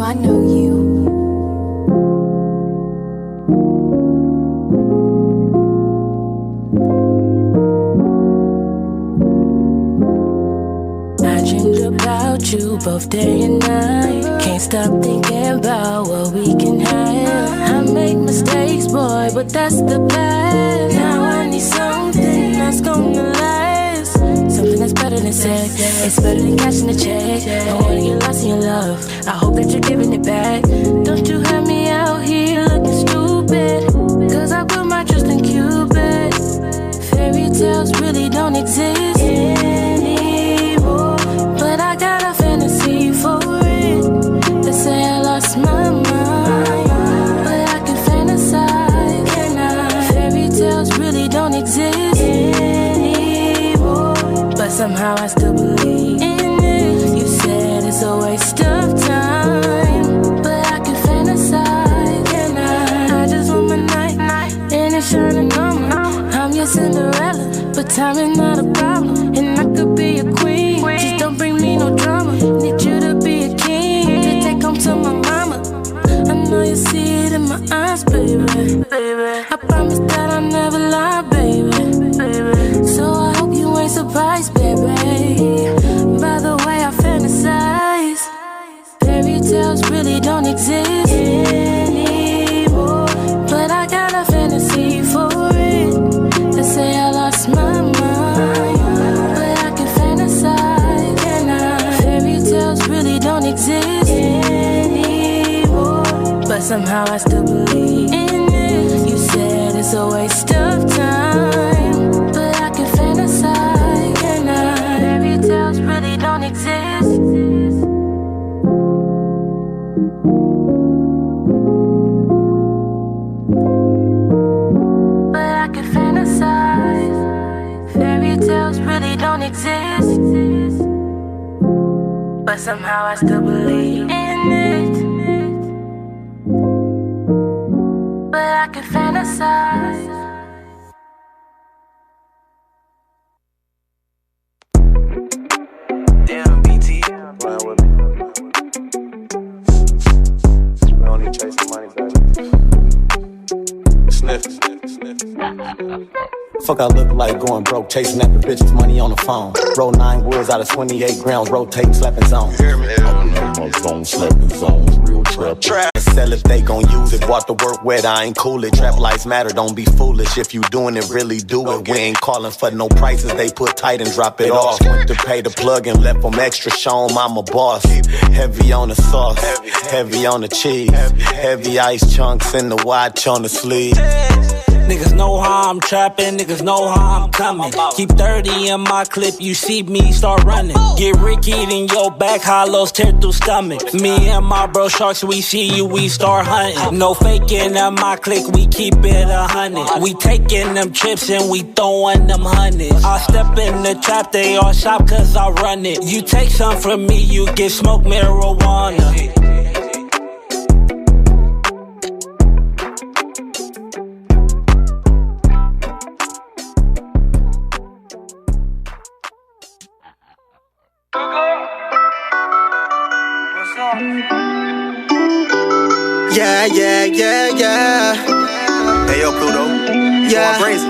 I know you. I dreamed about you both day and night. Can't stop thinking about what we can have. I make mistakes, boy, but that's the past. Now I need something that's gonna last. Something that's better than sex. It's better than cashing the check. I wanna get lost in your love. I hope that you're giving it back. Don't you have me out here looking stupid, cause I put my trust in Cupid. Fairy tales really don't exist anymore, but I got a fantasy for it. They say I lost my mind, but I can fantasize. Can I? Fairy tales really don't exist anymore, but somehow I still believe in it. You said it's a waste of time, but I can fantasize. Can I just want my night, and it's shining on me. I'm your Cinderella, but time is not a problem, and I could be a queen. Just don't bring me no drama. Need you to be a king, to take home to my mama. I know you see it in my eyes, baby. I promise that I'll never lie, baby. So I hope you ain't surprised, baby, by the way I fantasize. Fairy tales really don't exist anymore, but I got a fantasy for it. They say I lost my mind, but I can fantasize. Can I? Fairy tales really don't exist anymore, but somehow I still believe in it. You said it's a waste of time, but I can fantasize. Can I? Fairy tales really don't exist. But I can fantasize. Fairy tales really don't exist, but somehow I still believe in it. But I can fantasize. Damn, BT, run with me. We don't need chasing money, baby. Sniff. Fuck, I look like going broke, chasing after bitches, money on the phone. Roll 9 woods out of 28 grams, rotating, slapping zone. My zone, slapping zone, real trap. Sell if they gon' use it, walk to work wet, I ain't cool it. Trap lives matter, don't be foolish. If you doing it, really do it. We ain't calling for no prices, they put tight and drop it off. Went to pay the plug and left them extra, show 'em I'm a boss. Heavy on the sauce, heavy on the cheese. Heavy ice chunks in the watch on the sleeve. Niggas know how I'm trapping, niggas know how I'm coming. Keep 30 in my clip, you see me start running. Get Ricky in your back, hollows tear through stomach. Me and my bro sharks, we see you, we start hunting. No faking in my clique, we keep it 100. We taking them trips and we throwing them hundreds. I step in the trap, they all shop cause I run it. You take some from me, you get smoke marijuana. Yeah. Hey, yo, Pluto. Yeah. Going crazy.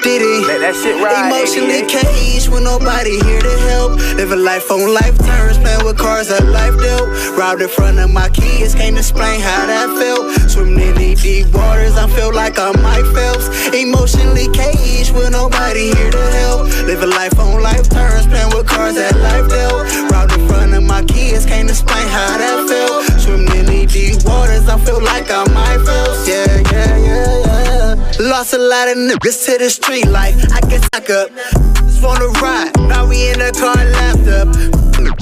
Diddy. Let that shit ride. Emotionally caged with nobody here to help. Living life on life terms, playing with cards that life dealt. Robbed in front of my kids, can't explain how that felt. Swimming in these deep waters, I feel like I'm Mike Phelps. Emotionally caged with nobody here to help. Living life on life terms, playing with cards that life dealt. Robbed in front of my kids, can't explain how that felt. Swimming in these deep waters, I feel like I'm Mike Phelps. Yeah. Lost a lot of niggas to the street life. I guess I could just wanna ride. Now we in the car, laughed up.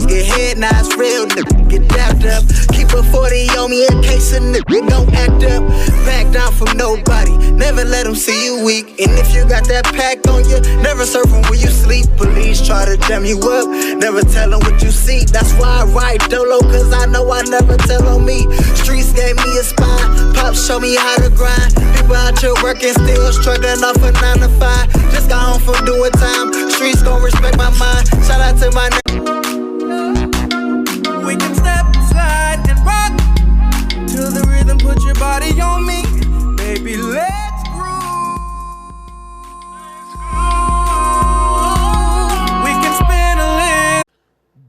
Get head, now it's real, nigga, get dapped up. Keep a 40 on me in case a nigga gon' act up. Back down from nobody, never let them see you weak. And if you got that pack on you, never serve them when you sleep. Police try to jam you up, never tell them what you see. That's why I ride dolo, cause I know I never tell on me. Streets gave me a spine, pops show me how to grind. People out here working, still struggling off a 9 to 5. Just got home from doing time, streets gon' respect my mind. Shout out to my We can step aside and ride. body on me, baby, let's groove. We can spin a little.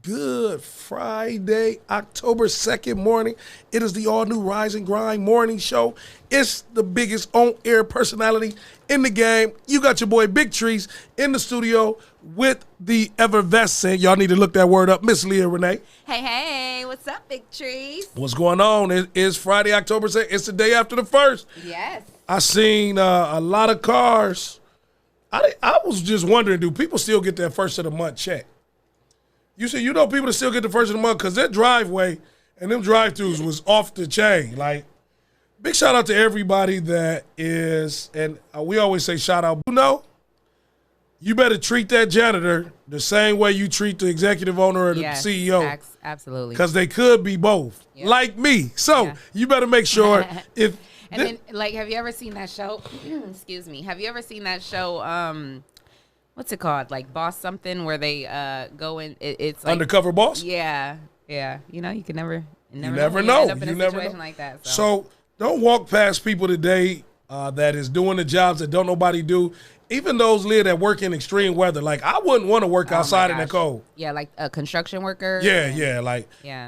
Good Friday, October 2nd morning. It is the all-new Rise and Grind morning show. It's the biggest on-air personality in the game. You got your boy Big Trees in the studio with the effervescent, y'all need to look that word up, Miss Leah Renee. Hey, what's up, Big Trees? What's going on? It is Friday, October 2nd. It's the day after the 1st. Yes. I seen a lot of cars. I was just wondering, do people still get that first of the month check? You see, people that still get the first of the month because their driveway and them drive-thrus was off the chain. Like, big shout out to everybody that is, and we always say shout out. You better treat that janitor the same way you treat the executive owner or the CEO. Absolutely. Because they could be both, like me. So you better make sure if. And then, like, have you ever seen that show? Excuse me. Have you ever seen that show? What's it called? Like Boss something, where they go in. It's like, Undercover Boss. Yeah. You know, you can never. You never know. End up in a situation like that. So don't walk past people today that is doing the jobs that don't nobody do. Even those that work in extreme weather. Like, I wouldn't want to work outside in the cold. Yeah, like a construction worker. Yeah.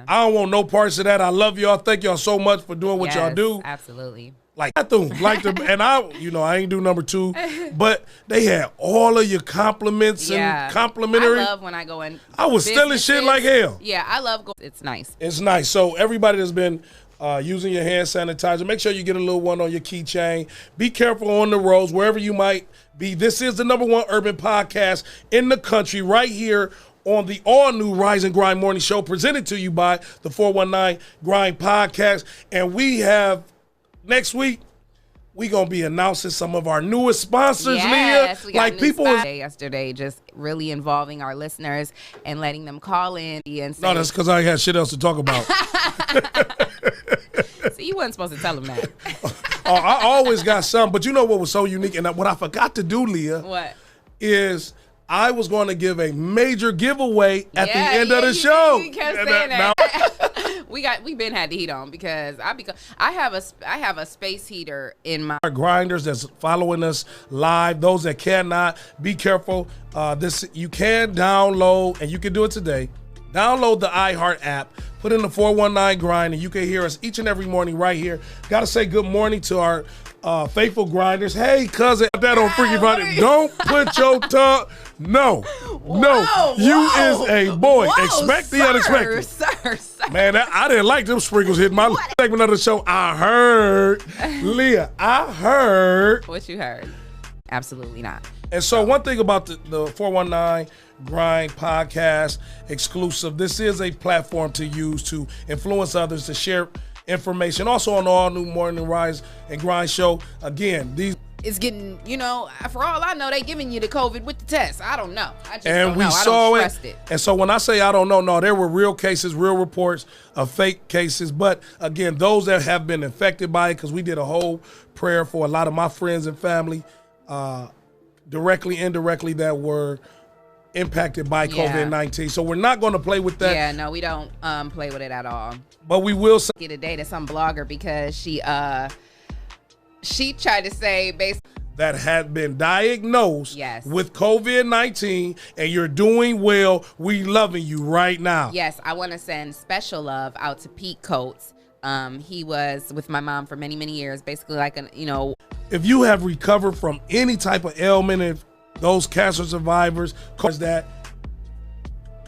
I don't want no parts of that. I love y'all. Thank y'all so much for doing what y'all do. Absolutely. Like, and I ain't do number 2, but they had all of your compliments and complimentary. I love when I go in. I was stealing shit like hell. Yeah, I love going. It's nice. It's nice. So everybody that's been using your hand sanitizer, make sure you get a little one on your keychain. Be careful on the roads, wherever you might be. This is the #1 urban podcast in the country, right here on the all-new Rise and Grind morning show, presented to you by the 419 Grind podcast. And we have, next week, we going to be announcing some of our newest sponsors, yes, Leah. We got yesterday, just really involving our listeners and letting them call in and say, no, that's because I had shit else to talk about. So you wasn't supposed to tell them that. I always got some, but you know what was so unique? And what I forgot to do, Leah, is I was going to give a major giveaway at the end of the show. You kept saying that. We've been had the heat on because I have a space heater in my grinders that's following us live. Those that cannot, be careful. You can download, and you can do it today. Download the iHeart app, put in the 419 Grind, and you can hear us each and every morning right here. Got to say good morning to our faithful grinders. Hey, cousin, that on Freaky Friday. Don't put your tongue. No. You is a boy. Expect the unexpected. Sir. Man, I didn't like them sprinkles hitting my segment of the show. I heard. Leah, I heard. What you heard? Absolutely not. And so one thing about the 419 Grind podcast exclusive, this is a platform to use to influence others, to share information. Also on the all-new Morning Rise and Grind show. Again, it's getting, for all I know, they giving you the COVID with the test. I don't know. I just don't know. I don't trust it. And so when I say I don't know, no, there were real cases, real reports of fake cases. But again, those that have been infected by it, because we did a whole prayer for a lot of my friends and family, directly, indirectly, that were impacted by COVID-19. So we're not going to play with that. Yeah, no, we don't play with it at all. But we will say today to some blogger because she tried to say basically that had been diagnosed with COVID-19 and you're doing well. We loving you right now. Yes, I want to send special love out to Pete Coates. He was with my mom for many, many years, basically like if you have recovered from any type of ailment, if those cancer survivors,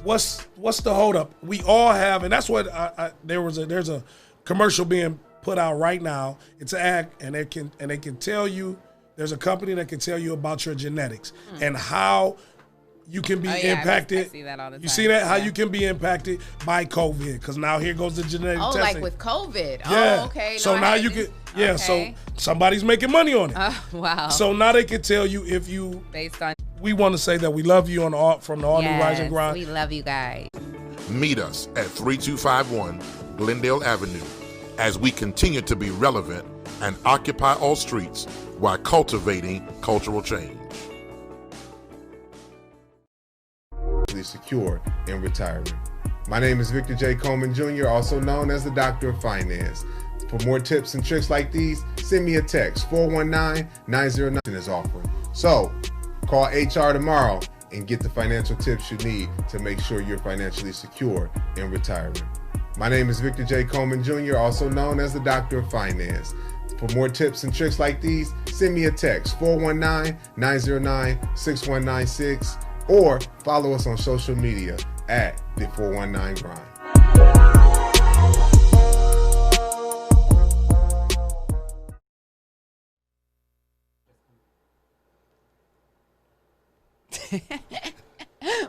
what's the holdup? We all have, and that's what there's a commercial being put out right now. It's an ad, and they can tell you. There's a company that can tell you about your genetics and how you can be impacted. I see that all the time. You see that? How you can be impacted by COVID. Because now here goes the genetic testing. Like with COVID. Yeah. Oh, okay. So now you can, so somebody's making money on it. Wow. So now they can tell you if you, based on. We want to say that we love you from the all new Rise and Grind. We love you guys. Meet us at 3251 Glendale Avenue as we continue to be relevant and occupy all streets while cultivating cultural change. Secure in retirement. My name is Victor J. Coleman Jr., also known as the Doctor of Finance. For more tips and tricks like these, send me a text, 419-909 is offering. So, call HR tomorrow and get the financial tips you need to make sure you're financially secure in retirement. My name is Victor J. Coleman Jr., also known as the Doctor of Finance. For more tips and tricks like these, send me a text, 419-909-6196, or follow us on social media at the 419 Grind.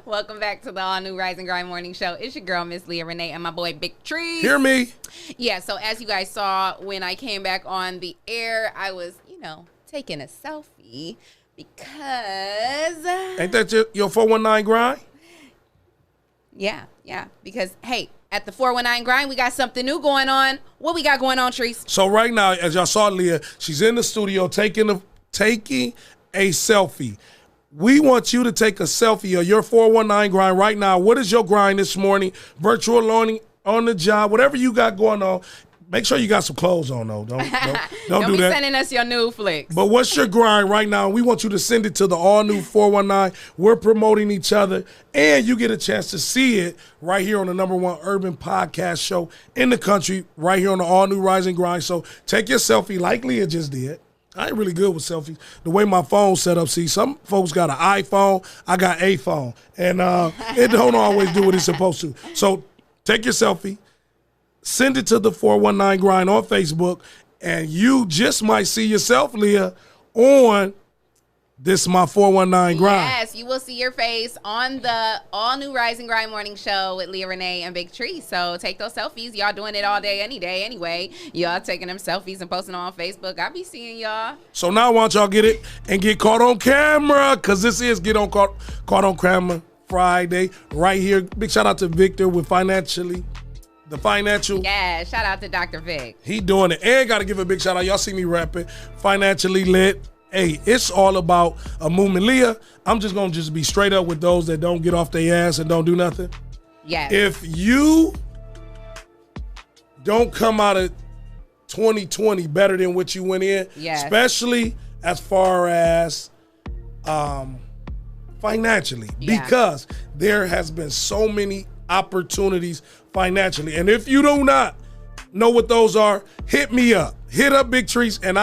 Welcome back to the all new Rise and Grind morning show. It's your girl, Miss Leah Renee, and my boy, Big Tree. Hear me? Yeah, so as you guys saw, when I came back on the air, I was, taking a selfie because... Ain't that your 419 grind? Yeah, because, hey, at the 419 Grind, we got something new going on. What we got going on, Trees? So right now, as y'all saw Leah, she's in the studio taking a selfie. We want you to take a selfie of your 419 grind right now. What is your grind this morning? Virtual learning, on the job, whatever you got going on. Make sure you got some clothes on, though. Don't do be that. Sending us your new flicks. But what's your grind right now? We want you to send it to the all-new 419. We're promoting each other, and you get a chance to see it right here on the #1 urban podcast show in the country, right here on the all-new Rise and Grind. So take your selfie like Leah just did. I ain't really good with selfies. The way my phone's set up, see, some folks got an iPhone. I got a phone. And it don't always do what it's supposed to. So take your selfie, send it to the 419 Grind on Facebook, and you just might see yourself, Leah, on This My 419 Grind. Yes, you will see your face on the all-new Rise and Grind morning show with Leah Renee and Big Tree. So take those selfies. Y'all doing it all day, any day anyway. Y'all taking them selfies and posting them on Facebook. I be seeing y'all. So now why don't y'all get it and get caught on camera, because this is Caught on Camera Friday right here. Big shout out to Victor with the financial. Yeah, shout out to Dr. Vic. He doing it. And got to give a big shout out. Y'all see me rapping. Financially lit. Hey, it's all about a movement. Leah, I'm just going to be straight up with those that don't get off their ass and don't do nothing. Yes. If you don't come out of 2020 better than what you went in, yes, especially as far as financially, because there has been so many opportunities financially. And if you do not know what those are, hit me up. Hit up Big Trees, and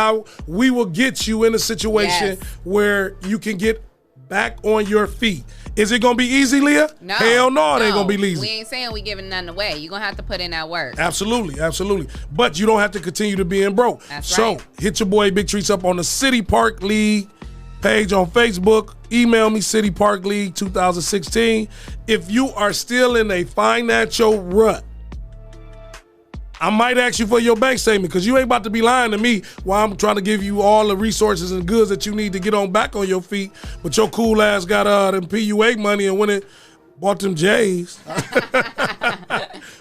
we will get you in a situation where you can get back on your feet. Is it going to be easy, Leah? No. Hell no, it ain't going to be easy. We ain't saying we giving nothing away. You're going to have to put in that work. Absolutely, absolutely. But you don't have to continue to be in broke. That's right. So hit your boy Big Trees up on the City Park League page on Facebook. Email me, City Park League 2016. If you are still in a financial rut, I might ask you for your bank statement, because you ain't about to be lying to me while I'm trying to give you all the resources and goods that you need to get on back on your feet. But your cool ass got them PUA money and went and bought them J's.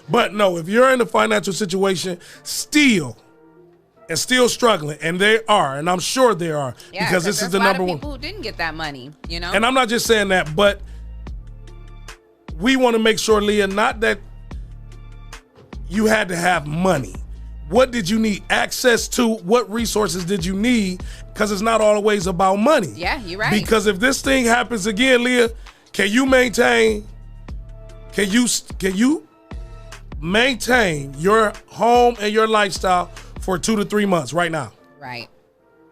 But no, if you're in a financial situation still struggling, and they are, and I'm sure they are, because this is the number one. People who didn't get that money, And I'm not just saying that, but we want to make sure, Leah, not that you had to have money. What did you need access to? What resources did you need? Because it's not always about money. Yeah, you're right. Because if this thing happens again, Leah, can you maintain your home and your lifestyle for 2 to 3 months right now? Right.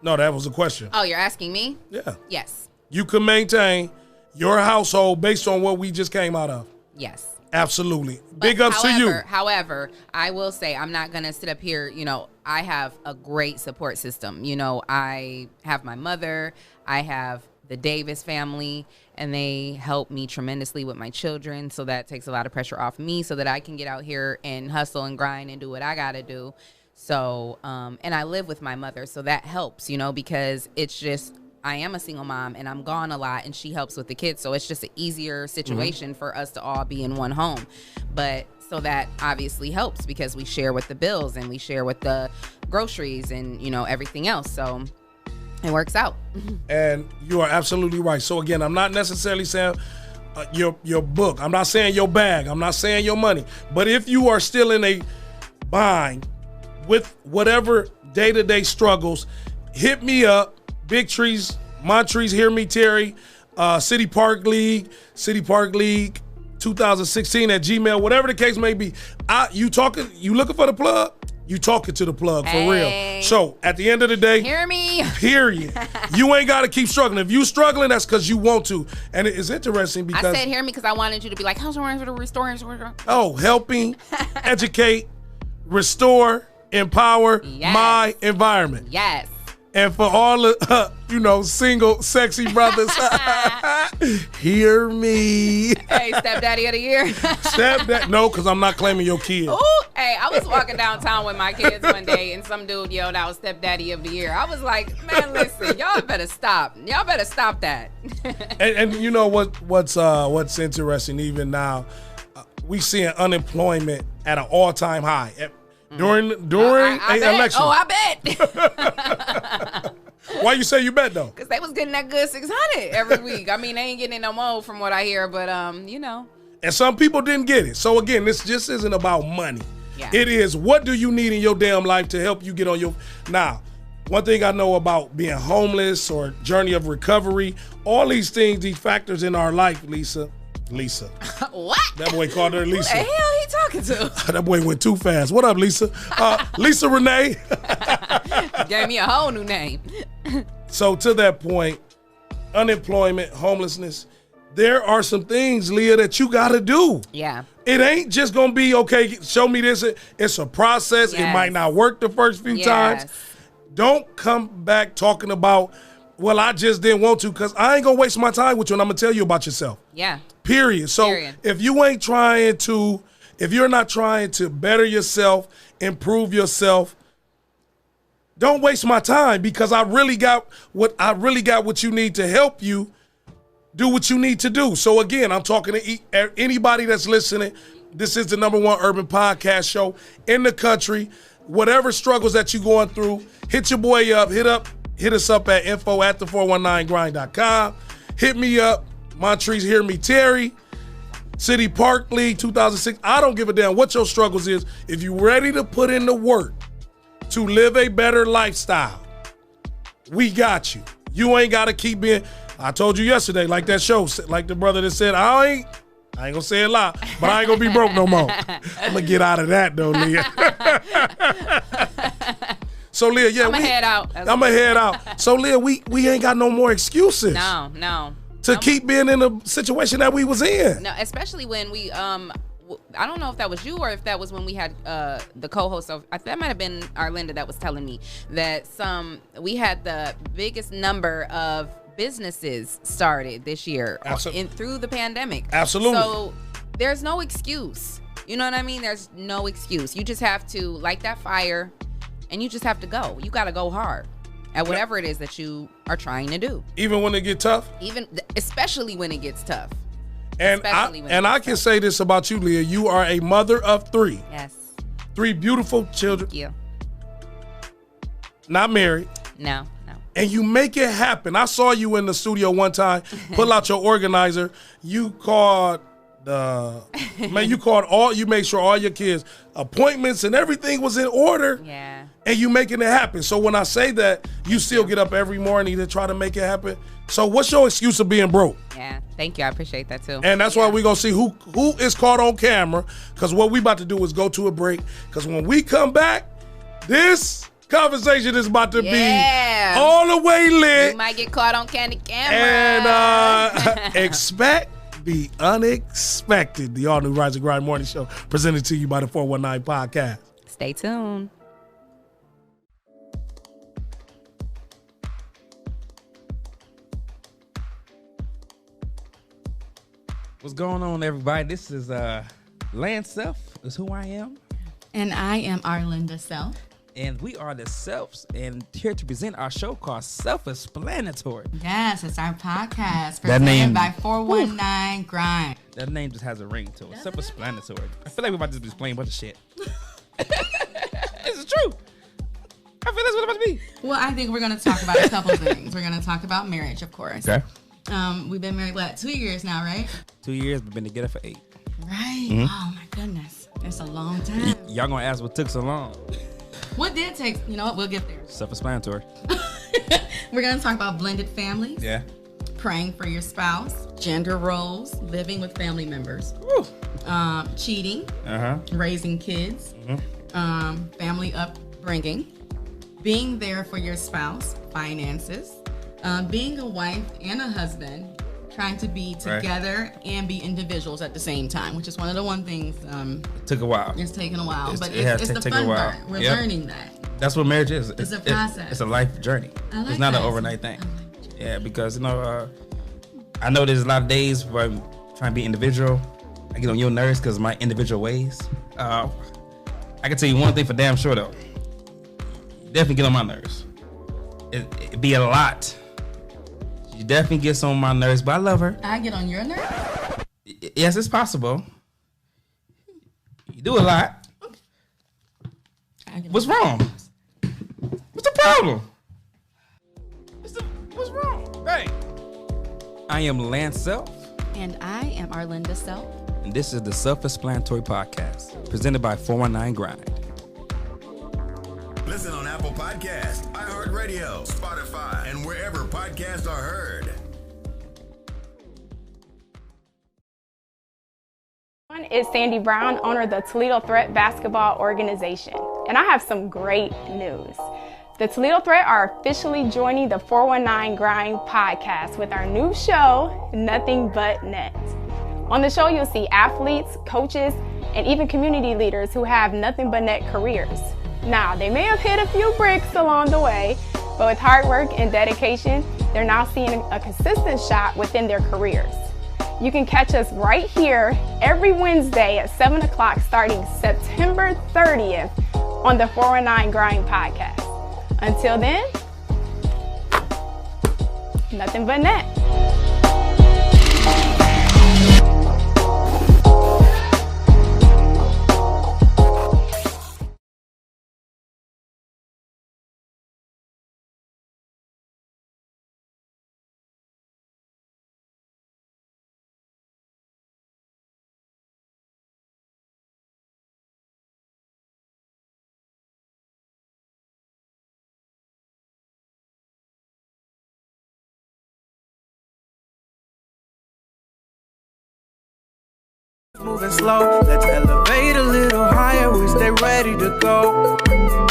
No, that was a question. Oh, you're asking me? Yeah. Yes. You can maintain your household based on what we just came out of. Yes. Absolutely. Big ups to you. However, I will say, I'm not going to sit up here. I have a great support system. I have my mother, I have the Davis family, and they help me tremendously with my children. So that takes a lot of pressure off me so that I can get out here and hustle and grind and do what I got to do. So, and I live with my mother. So that helps, because it's just, I am a single mom and I'm gone a lot, and she helps with the kids. So it's just an easier situation for us to all be in one home. But so that obviously helps, because we share with the bills and we share with the groceries and, everything else. So it works out. And you are absolutely right. So again, I'm not necessarily saying your book. I'm not saying your bag. I'm not saying your money. But if you are still in a bind, with whatever day-to-day struggles, hit me up. Big Trees, Montrees, Hear Me Terry, City Park League 2016 at Gmail, whatever the case may be. You looking for the plug? You talking to the plug for real. So at the end of the day, hear me. Period. You ain't got to keep struggling. If you struggling, that's because you want to. And it's interesting because I said hear me because I wanted you to be like, how's the restoring? Helping, educate, restore, empower my environment. Yes. And for all the, single, sexy brothers, hear me. Hey, stepdaddy of the year. No, because I'm not claiming your kid. Ooh, hey, I was walking downtown with my kids one day, and some dude yelled out stepdaddy of the year. I was like, man, listen, y'all better stop. Y'all better stop that. and you know what's interesting even now, we seeing unemployment at an all-time high. During an election. Oh, I bet. Why you say you bet though? Because they was getting that good 600 every week. I mean, they ain't getting it no more from what I hear, but And some people didn't get it. So again, this just isn't about money. Yeah. It is what do you need in your damn life to help you get on your. Now, one thing I know about being homeless or journey of recovery, all these things, these factors in our life, Lisa. What? That boy called her Lisa. Who the hell he talking to? That boy went too fast. What up, Lisa? Lisa Renee. Gave me a whole new name. So to that point, unemployment, homelessness, there are some things, Leah, that you got to do. Yeah. It ain't just going to be, okay, show me this. It's a process. Yes. It might not work the first few times. Don't come back talking about, well, I just didn't want to, because I ain't going to waste my time with you, and I'm going to tell you about yourself. Yeah. Period. So if you're not trying to better yourself, improve yourself, don't waste my time, because I really got what you need to help you do what you need to do. So again, I'm talking to anybody that's listening. This is the #1 urban podcast show in the country. Whatever struggles that you're going through, hit your boy up. Hit us up at info@the419grind.com. Hit me up. Montrees, Hear Me Terry, City Park League 2006. I don't give a damn what your struggles is. If you're ready to put in the work to live a better lifestyle, we got you. You ain't got to keep being, I told you yesterday, like that show, like the brother that said, I ain't gonna say a lot, but I ain't gonna be broke no more. I'm gonna get out of that though, Leah. So Leah, yeah, I'm gonna head out. So Leah, we ain't got no more excuses. No. To keep being in the situation that we was in. No, especially when we I don't know if that was you or if that was when we had the co-host of, that might have been Arlinda that was telling me that we had the biggest number of businesses started this year through the pandemic. Absolutely. So there's no excuse. You know what I mean? There's no excuse. You just have to light that fire and you just have to go. You got to go hard at whatever it is that you are trying to do. Even when it gets tough? Especially when it gets tough. And I can say this about you, Leah. You are a mother of 3. Yes. 3 beautiful children. Thank you. Not married. No. And you make it happen. I saw you in the studio one time, pull out your organizer. You called you made sure all your kids' appointments and everything was in order. Yeah. And you making it happen. So when I say that, you still get up every morning to try to make it happen. So what's your excuse of being broke? Yeah, thank you. I appreciate that too. And that's why we're going to see who is caught on camera, because what we about to do is go to a break. Because when we come back, this conversation is about to be all the way lit. You might get caught on candid camera. And expect the unexpected. The all-new Rise and Grind morning show presented to you by the 419 podcast. Stay tuned. What's going on, everybody? This is Lance Self, is who I am. And I am Arlinda Self. And we are the Selfs, and here to present our show called Self-Explanatory. Yes, it's our podcast presented by 419 Grind. That name just has a ring to it. Self-Explanatory. I feel like we're about to be explaining a bunch of shit. This is true. I feel that's what it's about to be. Well, I think we're going to talk about a couple of things. We're going to talk about marriage, of course. Okay. We've been married, 2 years now, right? 2 years, we've been together for 8. Right. Mm-hmm. Oh, my goodness. It's a long time. Y'all going to ask what took so long. What did take, you know what, we'll get there. Self-explanatory. We're going to talk about blended families. Yeah. Praying for your spouse, gender roles, living with family members, cheating, raising kids, family upbringing, being there for your spouse, finances, being a wife and a husband, trying to be together and be individuals at the same time, which is one of the things. It took a while. It's taken a while, but it has it's the taken fun a while. part. We're learning that. That's what marriage is. It's a process. It's a life journey. It's not an overnight thing. Yeah, because I know there's a lot of days where I'm trying to be individual. I get on your nerves because of my individual ways. I can tell you one thing for damn sure though. Definitely get on my nerves. It be a lot. She definitely gets on my nerves, but I love her. I get on your nerves? Yes, it's possible. You do a lot. What's wrong? What's the problem? What's wrong? Hey. I am Lance Self. And I am Arlinda Self. And this is the Self-Explanatory Podcast, presented by 419grind. Listen on Apple Podcasts, iHeartRadio, Spotify, and wherever podcasts are heard. Is Sandy Brown, owner of the Toledo Threat Basketball Organization. And I have some great news. The Toledo Threat are officially joining the 419 Grind podcast with our new show, Nothing But Net. On the show, you'll see athletes, coaches, and even community leaders who have nothing but net careers. Now, they may have hit a few bricks along the way, but with hard work and dedication, they're now seeing a consistent shot within their careers. You can catch us right here every Wednesday at 7 o'clock starting September 30th on the 419 Grind podcast. Until then, nothing but net. Moving slow, let's elevate a little higher. We stay ready to go.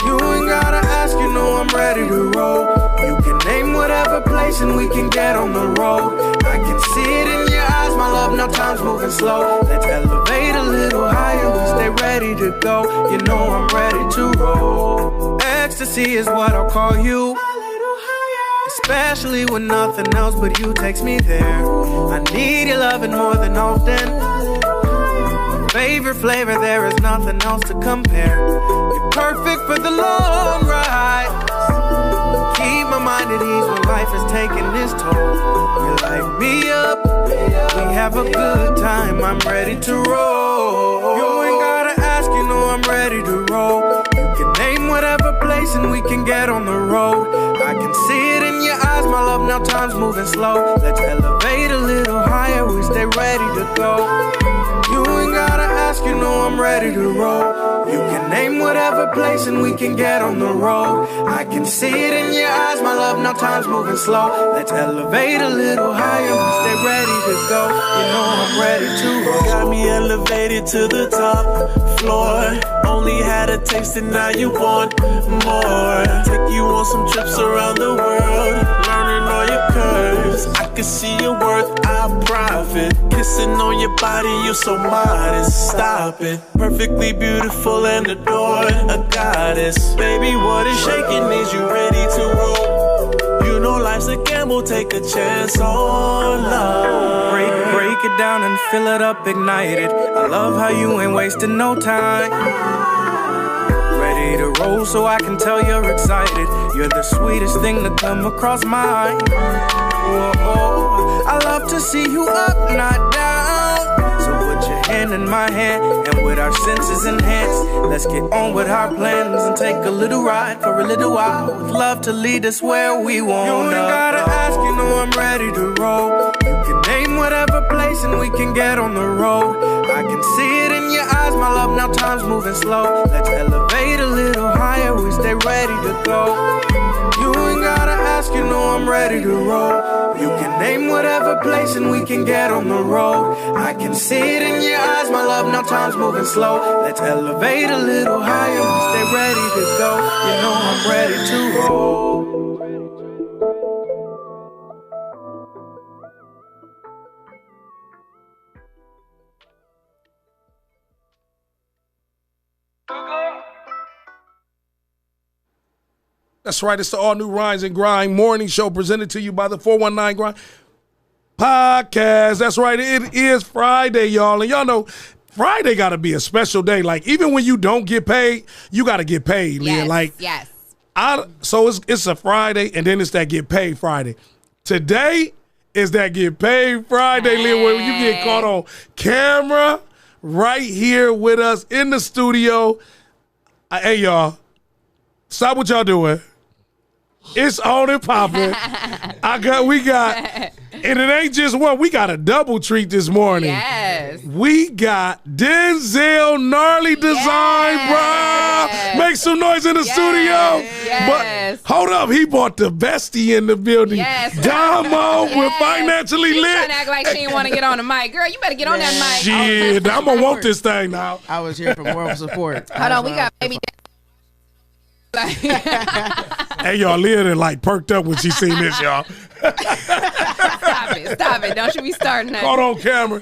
You ain't gotta ask, you know I'm ready to roll. You can name whatever place and we can get on the road. I can see it in your eyes, my love, now time's moving slow. Let's elevate a little higher, we stay ready to go. You know I'm ready to roll. Ecstasy is what I'll call you. Especially when nothing else but you takes me there. I need your loving more than often. Favorite flavor, there is nothing else to compare. You're perfect for the long ride. Keep my mind at ease when life is taking its toll. You light me up, we have a good time. I'm ready to roll. You ain't gotta ask, you know I'm ready to roll. You can name whatever place and we can get on the road. I can see it in your eyes, my love, now time's moving slow. Let's elevate a little higher, we stay ready to go. You ain't gotta ask, you know I'm ready to roll. You can name whatever place and we can get on the road. I can see it in your eyes, my love, now time's moving slow. Let's elevate a little higher, we stay ready to go. You know I'm ready to roll. Got me elevated to the top floor. Only had a taste and now you want more. Take you on some trips around the world, learning all your curves. I can see your worth, I profit. Kissing on your body, you're so modest. Stop it. Perfectly beautiful and adored, a goddess. Baby, what is shaking? Is you ready to roll? You know life's a gamble, take a chance on love. Break it down and fill it up, ignite it. I love how you ain't wasting no time. Ready to roll so I can tell you're excited. You're the sweetest thing to come across mine. Whoa, I love to see you up, not down. So put your hand in my hand, and with our senses enhanced, let's get on with our plans and take a little ride for a little while. With love to lead us where we want. You ain't gotta ask, you know I'm ready to roll. You can name whatever place and we can get on the road. I can can see it in your eyes, my love, now time's moving slow. Let's elevate a little higher, we stay ready to go. You ain't gotta ask, you know I'm ready to roll. You can name whatever place and we can get on the road. I can see it in your eyes, my love, now time's moving slow. Let's elevate a little higher, we stay ready to go. You know I'm ready to roll. That's right. It's the all-new Rise and Grind morning show presented to you by the 419 Grind podcast. That's right. It is Friday, y'all. And y'all know Friday got to be a special day. Like, even when you don't get paid, you got to get paid, Leah. Yes, like, yes. So it's a Friday, and then it's that get paid Friday. Today is that get paid Friday, Leah, where you get caught on camera right here with us in the studio. Hey, y'all, stop what y'all doing. It's on and popping. We got, and it ain't just one. We got a double treat this morning. Yes. We got Denzel Gnarly Design, bro. Make some noise in the studio. Yes. But hold up, he bought the bestie in the building. Yes. Damo with Financially She Lit. trying to act like she didn't want to get on the mic. Girl, you better get on that mic. Shit, I'm going to want this thing now. I was here for moral support. Hold on, we got baby. Hey, y'all, Leah done like perked up when she seen this, y'all. Stop it. Don't you be starting that. Caught on camera.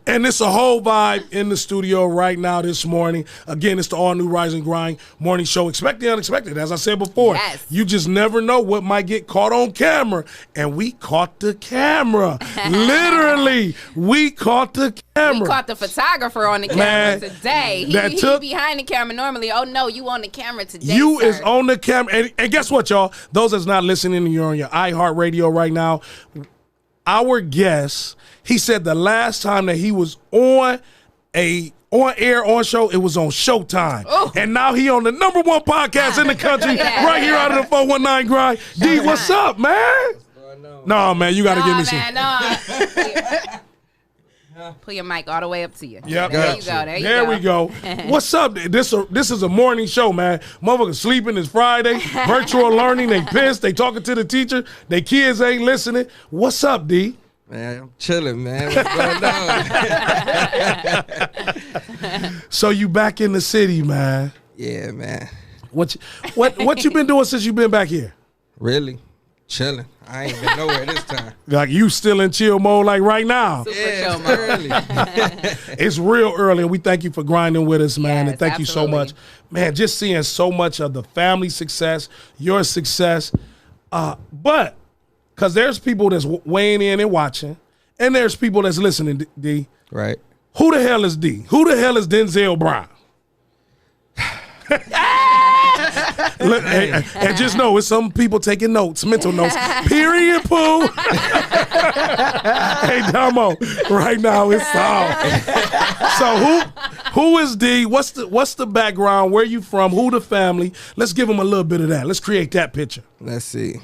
And it's a whole vibe in the studio right now this morning. Again, it's the all-new Rise and Grind morning show. Expect the unexpected, as I said before. Yes. You just never know what might get caught on camera. And we caught the camera. Literally, we caught the camera. We caught the photographer on the camera Man, today. He behind the camera normally. Oh, no, you on the camera today, You sir. is on the camera. And guess what, y'all? Those that's not listening, you're on your iHeartRadio right now. Our guest, he said the last time that he was on show, it was on Showtime. Ooh. And now he on the number one podcast in the country, right here out of the 419 Grind. D, what's up, man? No, man, you got to give me some. Put your mic all the way up to you. Yep. There you go. There we go. What's up? This is a morning show, man. Motherfuckers sleeping. It's Friday. Virtual learning. They pissed. They talking to the teacher. They kids ain't listening. What's up, D? Man, I'm chilling, man. What's going on? So you back in the city, man? Yeah, man. What you been doing since you been back here? Really? Chilling. I ain't been nowhere this time. Like you still in chill mode like right now. Super Yeah, chill mode. early. It's real early, and we thank you for grinding with us, man. Yes, and thank you so absolutely. much. Man, just seeing so much of the family success, your success. But because there's people that's weighing in and watching, and there's people that's listening, D. Right. Who the hell is D? Who the hell is Denzel Brown? Look, and just know it's some people taking notes, mental notes. Period, Pooh. Hey, Damo, right now it's all. So who is D? What's the background? Where you from? Who the family? Let's give them a little bit of that. Let's create that picture. Let's see.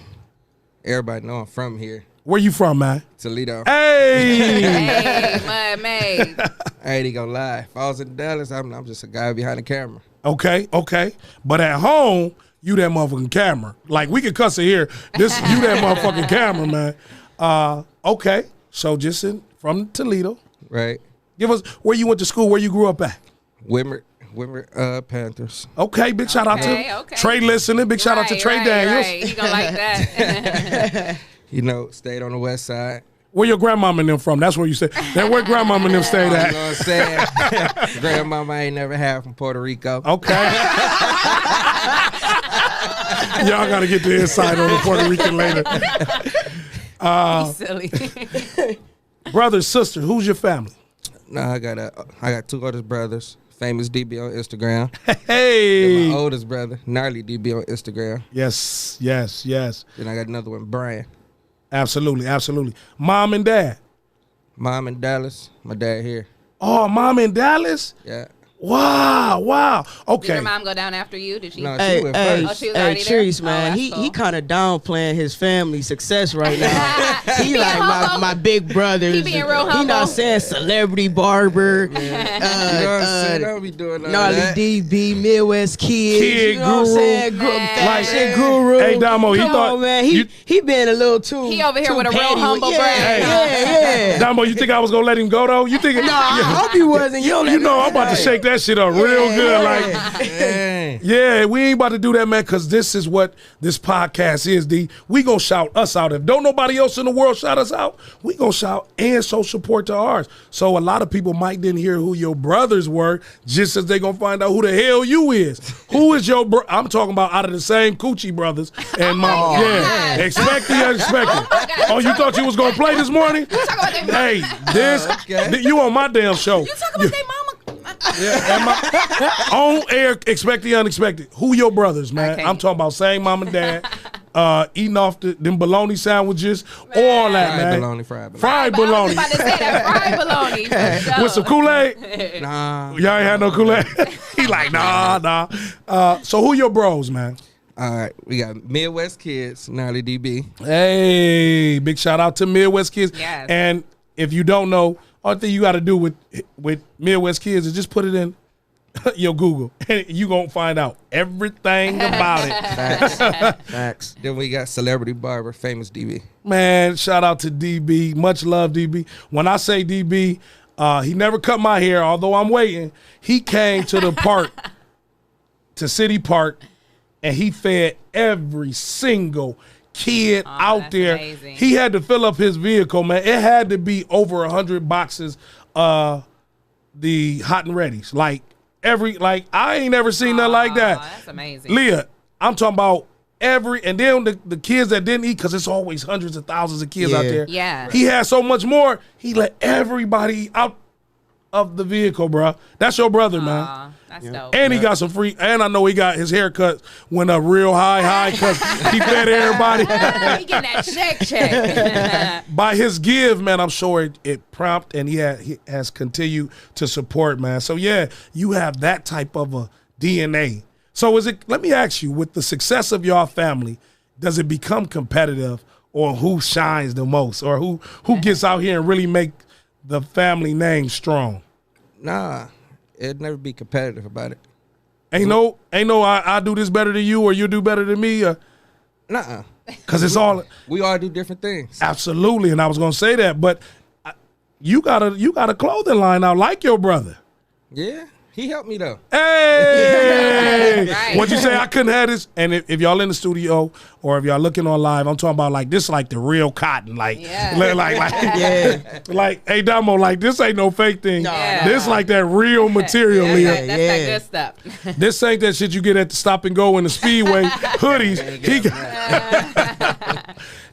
Everybody know I'm from here. Where you from, man? Toledo. Hey! Hey, mud made. I ain't even gonna lie. If I was in Dallas, I'm just a guy behind the camera. Okay. But at home, you that motherfucking camera. Like, we can cuss it here. You that motherfucking camera, man. Okay. So just from Toledo. Right. Give us where you went to school, where you grew up at. Whitmer Panthers. Okay, big shout out to Trey listening. Big shout out to Trey Daniels. Right. You gonna like that. You know, stayed on the west side. Where your grandmama and them from? That's where you stay. That where grandmama and them stayed at. You know what I'm saying? Grandmama I ain't never had from Puerto Rico. Okay. Y'all got to get the insight on the Puerto Rican later. Silly. Brother, sister, who's your family? No, I got two oldest brothers. Famous DB on Instagram. Hey. And my oldest brother, Gnarly DB on Instagram. Yes. Then I got another one, Brian. Absolutely. Mom and dad? Mom in Dallas, my dad here. Oh, mom in Dallas? Yeah. Wow. Okay. Did your mom go down after you? Did she? No, Hey, she went hey, first. she was hey, already there? Trees, man. Oh, he that's he cool. kind of downplaying his family success right now. He he being like humble. my big brothers. He being real He humble. not saying celebrity barber. You know what I'm saying? Don't be doing all Gnarly that. DB, Midwest Kids, Kid you know Guru. what I'm saying? Fashion Guru. Hey, Damo, he Come thought on, man. you- He been a little too. He over here too with a real petty humble yeah, brag. Yeah. Damo, you think I was gonna let him go though? You think? No, I hope he wasn't. You don't let You know him I'm about to say. shake that shit up real good. Like, Dang. yeah, we ain't about to do that, man, because this is what this podcast is, D. We gonna shout us out. If don't nobody else in the world shout us out, we gonna shout and show support to ours. So a lot of people might didn't hear who your brothers were, just as they gonna find out who the hell you is. Who is your bro? I'm talking about out of the same Coochie brothers and mama. Yeah, expect the unexpected. Oh, you thought you was gonna play this morning? Hey, you on my damn show. You talk about their mama. Yeah, on air, expect the unexpected. Who your brothers, man? Okay. I'm talking about same mom and dad, eating off them bologna sandwiches, all that, man. Fried bologna. Fried I was bologna. about to say that fried bologna. for sure. With some Kool-Aid? Nah. Y'all ain't had no Kool-Aid? He like, nah. So who your bros, man? All right, we got Midwest Kids, Gnarly DB. Hey, big shout out to Midwest Kids. Yes. And if you don't know, all thing you got to do with Midwest Kids is just put it in your Google, and you gonna find out everything about it. Facts. Then we got Celebrity Barber, Famous DB. Man, shout out to DB. Much love, DB. When I say DB, he never cut my hair, although I'm waiting. He came to the park, to City Park, and he fed every single kid out that's there. amazing. He had to fill up his vehicle, man. It had to be over 100 boxes the hot and readies. Like I ain't never seen nothing like that. That's amazing. Leah, I'm talking about and then the kids that didn't eat, because it's always hundreds of thousands of kids out there. Yeah. He had so much more. He let everybody out of the vehicle, bro. That's your brother, man. That's dope. And he got some free, and I know he got his haircut went up real high because he fed everybody. He getting that check. By his give, man, I'm sure it prompt, and he has continued to support, man. So yeah, you have that type of a DNA. So let me ask you, with the success of your family, does it become competitive, or who shines the most, or who gets out here and really make the family name strong? Nah, it'd never be competitive about it. Ain't no I do this better than you, or you do better than me, or Nuh-uh. Because we all do different things. Absolutely, and I was gonna say that, but you got a clothing line now, like your brother. Yeah, he helped me though. Hey, Right. what'd you say? I couldn't have this. And if y'all in the studio or if y'all looking on live, I'm talking about like this, like the real cotton, like Yeah. like hey Damo, like this ain't no fake thing. Yeah. This like that real material, Leah. That's that good stuff. This ain't that shit you get at the stop and go in the Speedway hoodies.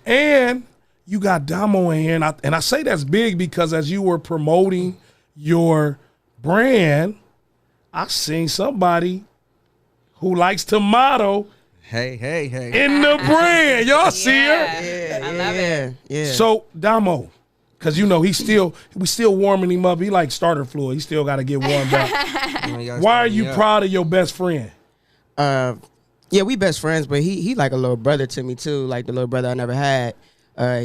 And you got Damo in here, and I say that's big because as you were promoting your brand, I seen somebody who likes to model. Hey. In the brand. Y'all see her? Yeah, I love it. Yeah. So Damo, because you know we still warming him up. He like starter fluid. He still got to get warmed up. Why are you proud of your best friend? Yeah, we best friends, but he like a little brother to me too, like the little brother I never had.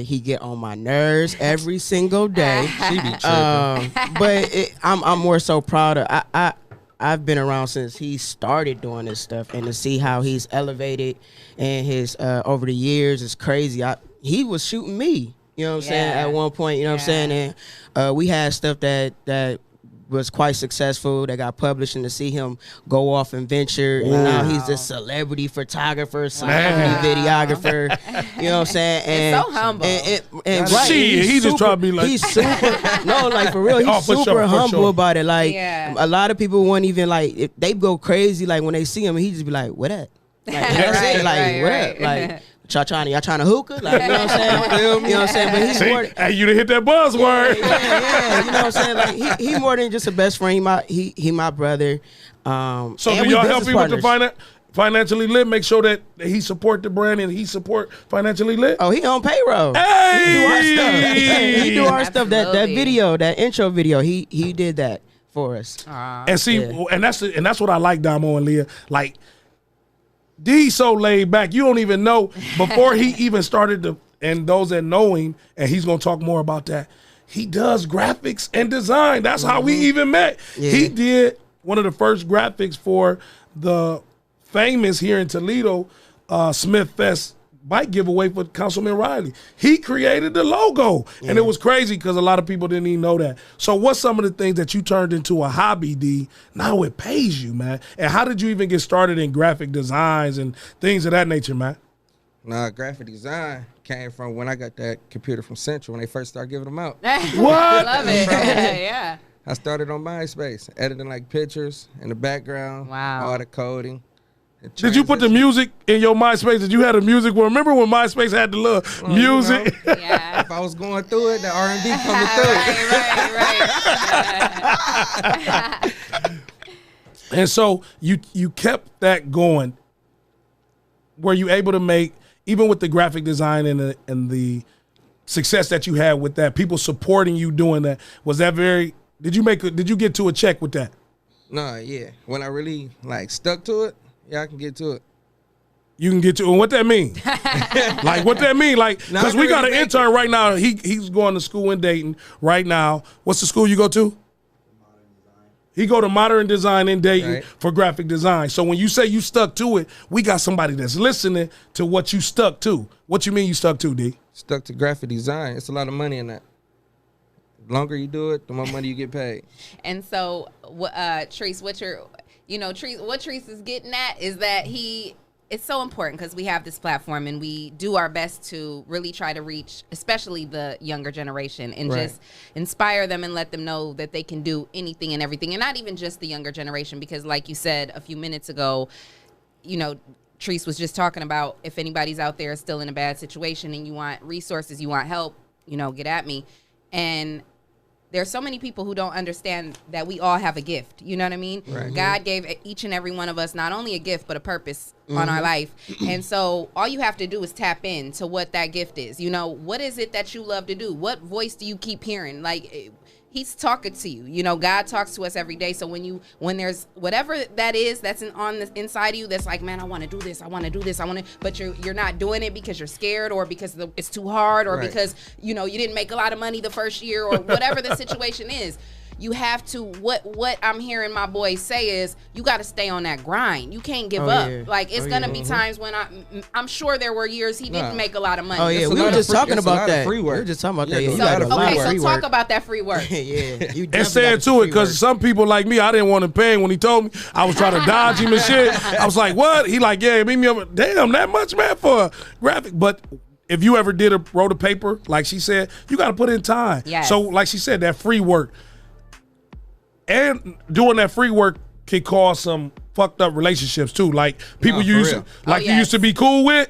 He get on my nerves every single day. She be tripping. But I'm more so proud of I've been around since he started doing this stuff, and to see how he's elevated and his over the years is crazy. He was shooting me, you know what I'm saying, at one point, you know what I'm saying, and we had stuff that was quite successful that got published, and to see him go off and venture, and now he's a celebrity photographer, celebrity videographer, you know what I'm saying, and It's so humble. and Shit, he's he just trying to be like- he's super no, like for real, he's Oh, for super sure, for humble sure. about it. Like Yeah. a lot of people won't even like, if they go crazy like when they see him, and he just be like, "What up?" Like, that's Right, it. Like, right, what right. up? Like, y'all trying to hookah? Like, you know what I'm saying? You know what I'm saying? But he's See, more. hey, you done hit that buzzword. Yeah, you know what I'm saying? Like he more than just a best friend. He my brother. So and do we y'all help business him with the partners. financially lit? Make sure that he support the brand and he support financially lit. Oh, he on payroll. Hey! He do our stuff. He do our stuff. That Absolutely. video, that intro video, he did that for us. And see, and that's what I like, Damo and Leah. Like, D's so laid back. You don't even know before he even started to. And those that know him, and he's gonna talk more about that. He does graphics and design. That's how we even met. Yeah. He did one of the first graphics for the famous here in Toledo Smith Fest bike giveaway for Councilman Riley. He created the logo, and it was crazy because a lot of people didn't even know that. So what's some of the things that you turned into a hobby, D? Now it pays you, man. And how did you even get started in graphic designs and things of that nature, man? Nah, graphic design came from when I got that computer from Central when they first started giving them out. What? Love it. Yeah. I started on MySpace, editing like pictures in the background, all the coding. Did you put the music in your MySpace? Did you have the music? Well, remember when MySpace had the little music? You know, if I was going through it, the R&B coming through. Right. And so you kept that going. Were you able to make, even with the graphic design and the success that you had with that, people supporting you doing that, was that very? Did you get to a check with that? No, yeah. When I really stuck to it, yeah, I can get to it. You can get to it. And what that mean? Like, what that mean? Like, because we got an intern right now. He's going to school in Dayton right now. What's the school you go to? He go to Modern Design in Dayton for graphic design. So when you say you stuck to it, we got somebody that's listening to what you stuck to. What you mean you stuck to, D? Stuck to graphic design. It's a lot of money in that. The longer you do it, the more money you get paid. And so, Treese, what Treese is getting at is that it's so important because we have this platform and we do our best to really try to reach, especially the younger generation, and just inspire them and let them know that they can do anything and everything. And not even just the younger generation, because like you said a few minutes ago, Treese was just talking about if anybody's out there still in a bad situation and you want resources, you want help, get at me. And there's so many people who don't understand that we all have a gift. You know what I mean? Right. God gave each and every one of us not only a gift, but a purpose on our life. And so all you have to do is tap in to what that gift is. What is it that you love to do? What voice do you keep hearing? Like, he's talking to you. God talks to us every day. So when there's whatever that is that's on the inside of you, that's like, man, I want to do this. I want to do this. But you're not doing it because you're scared or because it's too hard or because, you didn't make a lot of money the first year or whatever the situation is. You have to, what I'm hearing my boys say is, you got to stay on that grind. You can't give up. Yeah. Like, it's going to be times when I'm sure there were years he didn't make a lot of money. Oh, yeah, we were just talking about that. We were just talking about that. So talk about that free work. Yeah. And saying to it, because some people like me, I didn't want to pay him when he told me. I was trying to dodge him and shit. I was like, what? He like, yeah, meet me up. Damn, that much, man, for a graphic. But if you ever wrote a paper, like she said, you got to put in time. Yes. So like she said, that free work. And doing that free work can cause some fucked up relationships too. Like people you used to be cool with,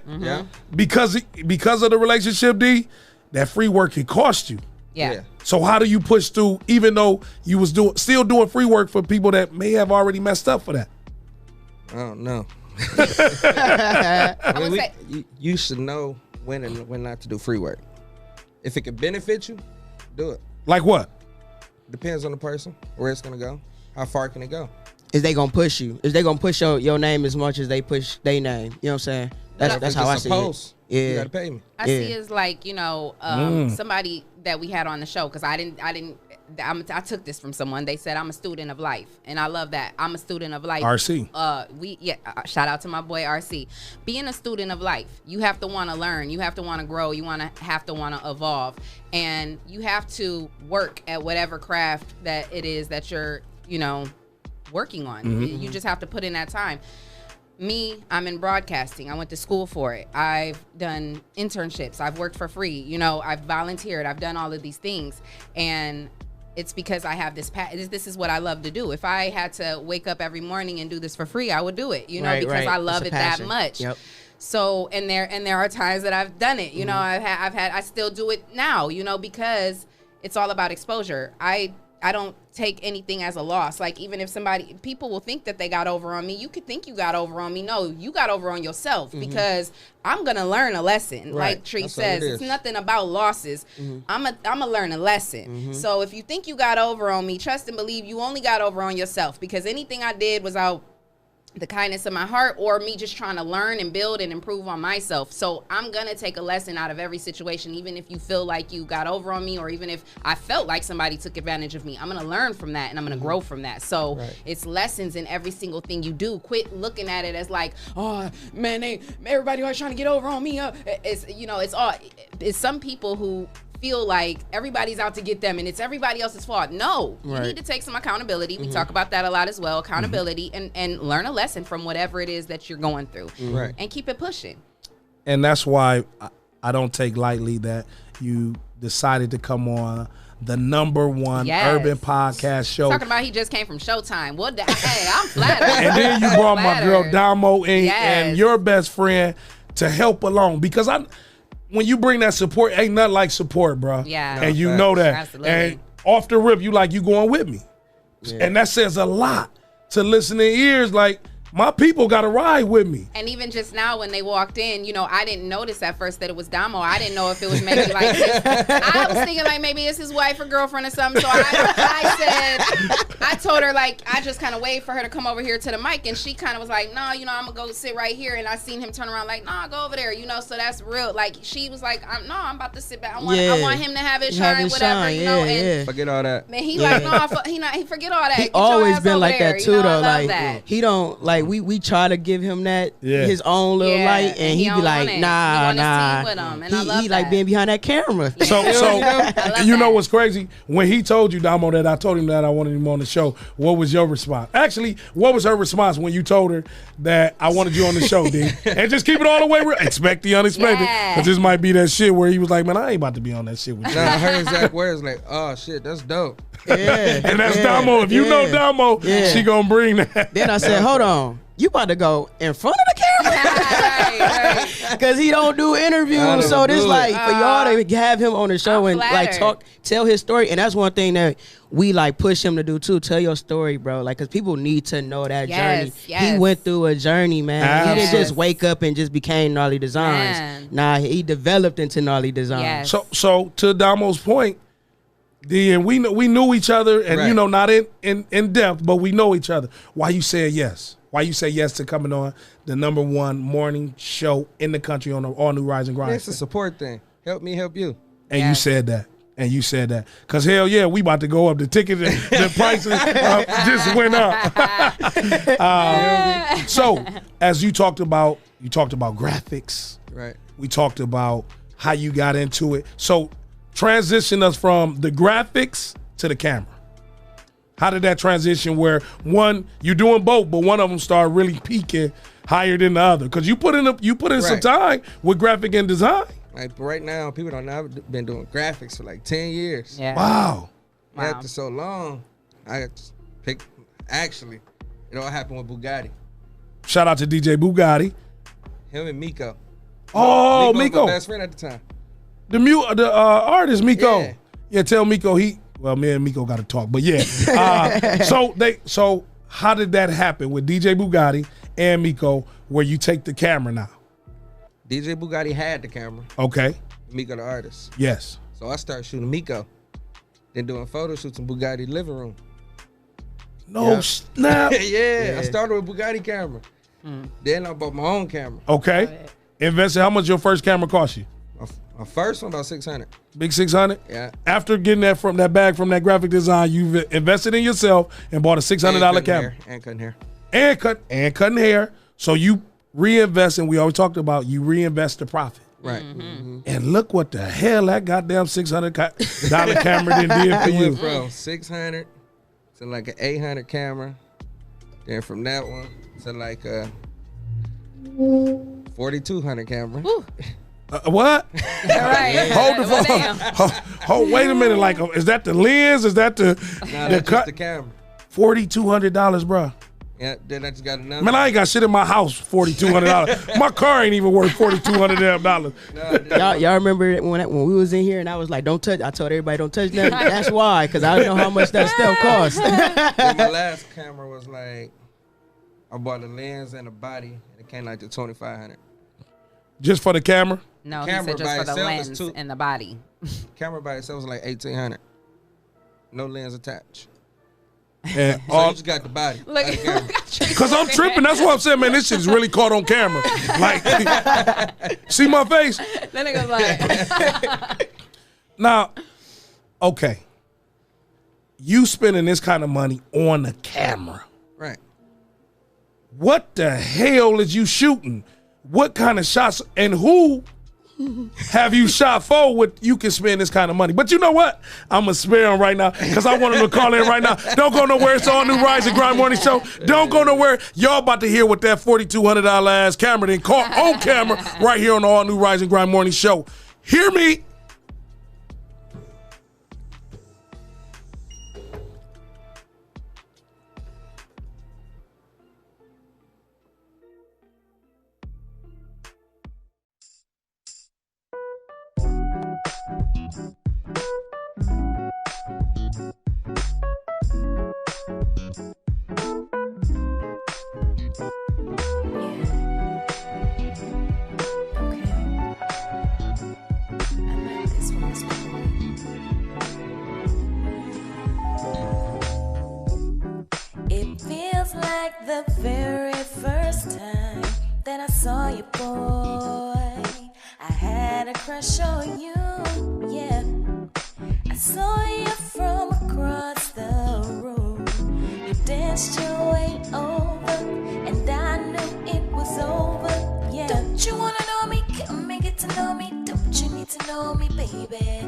because of the relationship, D, that free work can cost you. Yeah. So how do you push through, even though you was still doing free work for people that may have already messed up for that? I don't know. You should know when and when not to do free work. If it can benefit you, do it. Like what? Depends on the person, where it's gonna go, how far can it go. Is they gonna push you? Is they gonna push your name as much as they push their name? You know what I'm saying? That's how I see it. Yeah, you gotta pay me. I see it as like, somebody that we had on the show, because I took this from someone. They said I'm a student of life, and I love that. I'm a student of life. RC. Shout out to my boy RC. Being a student of life, you have to want to learn. You have to want to grow. You have to want to evolve, and you have to work at whatever craft that it is that you're, working on. You just have to put in that time. Me, I'm in broadcasting. I went to school for it. I've done internships. I've worked for free. I've volunteered. I've done all of these things. And it's because I have this this is what I love to do. If I had to wake up every morning and do this for free, I would do it, because I love it that much. Yep. So, and there are times that I've done it, I still do it now, because it's all about exposure. I take anything as a loss. Like, even if people will think that they got over on me, you could think you got over on me. No, you got over on yourself, because I'm gonna learn a lesson. Right. Like Tree says, it's nothing about losses. I'm a learn a lesson. So if you think you got over on me, trust and believe you only got over on yourself, because anything I did was out the kindness of my heart, or me just trying to learn and build and improve on myself. So I'm gonna take a lesson out of every situation, even if you feel like you got over on me, or even if I felt like somebody took advantage of me. I'm gonna learn from that, and I'm gonna grow from that. So it's lessons in every single thing you do. Quit looking at it as like, oh man, everybody always trying to get over on me. It's some people who feel like everybody's out to get them and it's everybody else's fault. No, you need to take some accountability. We talk about that a lot as well, accountability, and learn a lesson from whatever it is that you're going through, and keep it pushing. And that's why I don't take lightly that you decided to come on the #1 urban podcast show. Talking about he just came from Showtime. Well, hey, I'm flattered. And then you brought my girl Damo and your best friend to help along, because when you bring that support, ain't nothing like support, bro. Yeah. And you know that. Absolutely. And off the rip, you going with me. Yeah. And that says a lot to listening ears. Like, my people got to ride with me. And even just now when they walked in, I didn't notice at first that it was Damo. I didn't know if it was maybe like this. I was thinking like maybe it's his wife or girlfriend or something. So I told her, like, I just kind of waited for her to come over here to the mic, and she kind of was like, no, I'm going to go sit right here. And I seen him turn around like, no, go over there, so that's real. Like, she was like, I'm about to sit back. I want him to have his shine, whatever, and forget all that. Man, he like, no, he forget all that. He Get your always ass been over like there. that too, though. Like, that. he don't, like, we try to give him that his own little light, and he be like, nah. He like being behind that camera. So you know what's crazy? When he told you, Damo, that I told him that I wanted him on the show, what was your response? Actually, what was her response when you told her that I wanted you on the show, D? And just keep it all the way real. Expect the unexpected. Because this might be that shit where he was like, man, I ain't about to be on that shit with you. Nah, her exact words like, oh shit, that's dope. Yeah. And that's Damo. If you know Damo, she gonna bring that. Then I said, hold on. You about to go in front of the camera? Because he don't do interviews. So this like for y'all to have him on the show and like tell his story. And that's one thing that we like push him to do too. Tell your story, bro. Like, because people need to know that journey. He went through a journey, man. He didn't just wake up and just became Gnarly Designs. Man. Nah, he developed into Gnarly Designs. So to Damo's point, D, and we knew each other, and not in depth, but we know each other. Why you said yes? Why you say yes to coming on the #1 morning show in the country on the all new Rise and Grind? It's a support thing. Help me, help you. And you said that. And you said that. Because hell yeah, we about to go up. The ticket, the prices just went up. So as you talked about graphics. Right. We talked about how you got into it. So transition us from the graphics to the camera. How did that transition where one, you're doing both, but one of them started really peaking higher than the other? Because you put in some time with graphic and design. Like right now, people don't know I've been doing graphics for like 10 years. Yeah. Wow. After so long, I picked, actually, it all happened with Bugatti. Shout out to DJ Bugatti. Him and Miko. Oh, Miko. My best friend at the time. The artist, Miko. Yeah, tell Miko well, me and Miko got to talk, but yeah. So how did that happen with DJ Bugatti and Miko, where you take the camera now? DJ Bugatti had the camera. Okay. Miko the artist. Yes. So I started shooting Miko, then doing photo shoots in Bugatti living room. No snap. Yeah, I started with Bugatti camera. Then I bought my own camera. Okay. Invested. How much your first camera cost you? My first one about $600. Big 600. Yeah. After getting that from that bag from that graphic design, you've invested in yourself and bought a $600 camera. And cutting hair. And cutting hair. So you reinvest, and we always talked about you reinvest the profit. Right. And look what the hell that goddamn $600 camera then did for you. Went from 600 to like an 800 camera. Then from that one to like a 4200 camera. What? Right. Hold the phone. Hold, wait a minute. Like, is that the lens? Is that the Nah, that's just the camera. $4,200, bro? Yeah, then I just got another. Man, I ain't got shit in my house for $4,200. My car ain't even worth $4,200. Y'all remember when we was in here and I was like, don't touch. I told everybody don't touch nothing. That's why, because I know how much that stuff costs. Then my last camera was like, I bought a lens and a body, and it came like to $2,500. Just for the camera? No, Camera he said just by for the itself is lens and the body. Camera by itself was like $1,800. No lens attached. And so you just got the body. Look, because I'm tripping. That's what I'm saying, man. This shit is really caught on camera. Like, see my face? That nigga's like. Now, okay. You spending this kind of money on the camera. Right. What the hell is you shooting? What kind of shots and who have you shot for with you can spend this kind of money? But you know what? I'm going to spare him right now because I want him to call in right now. Don't go nowhere. It's all new Rise and Grind Morning Show. Don't go nowhere. Y'all about to hear what that $4,200 ass camera then caught on camera right here on the all new Rise and Grind Morning Show. Hear me? It feels like the very first time that I saw you, boy. I had a crush on you, yeah. I saw you from across the room. You danced your way over, and I knew it was over, yeah. Don't you wanna know me? Come and get to know me. Don't you need to know me, baby?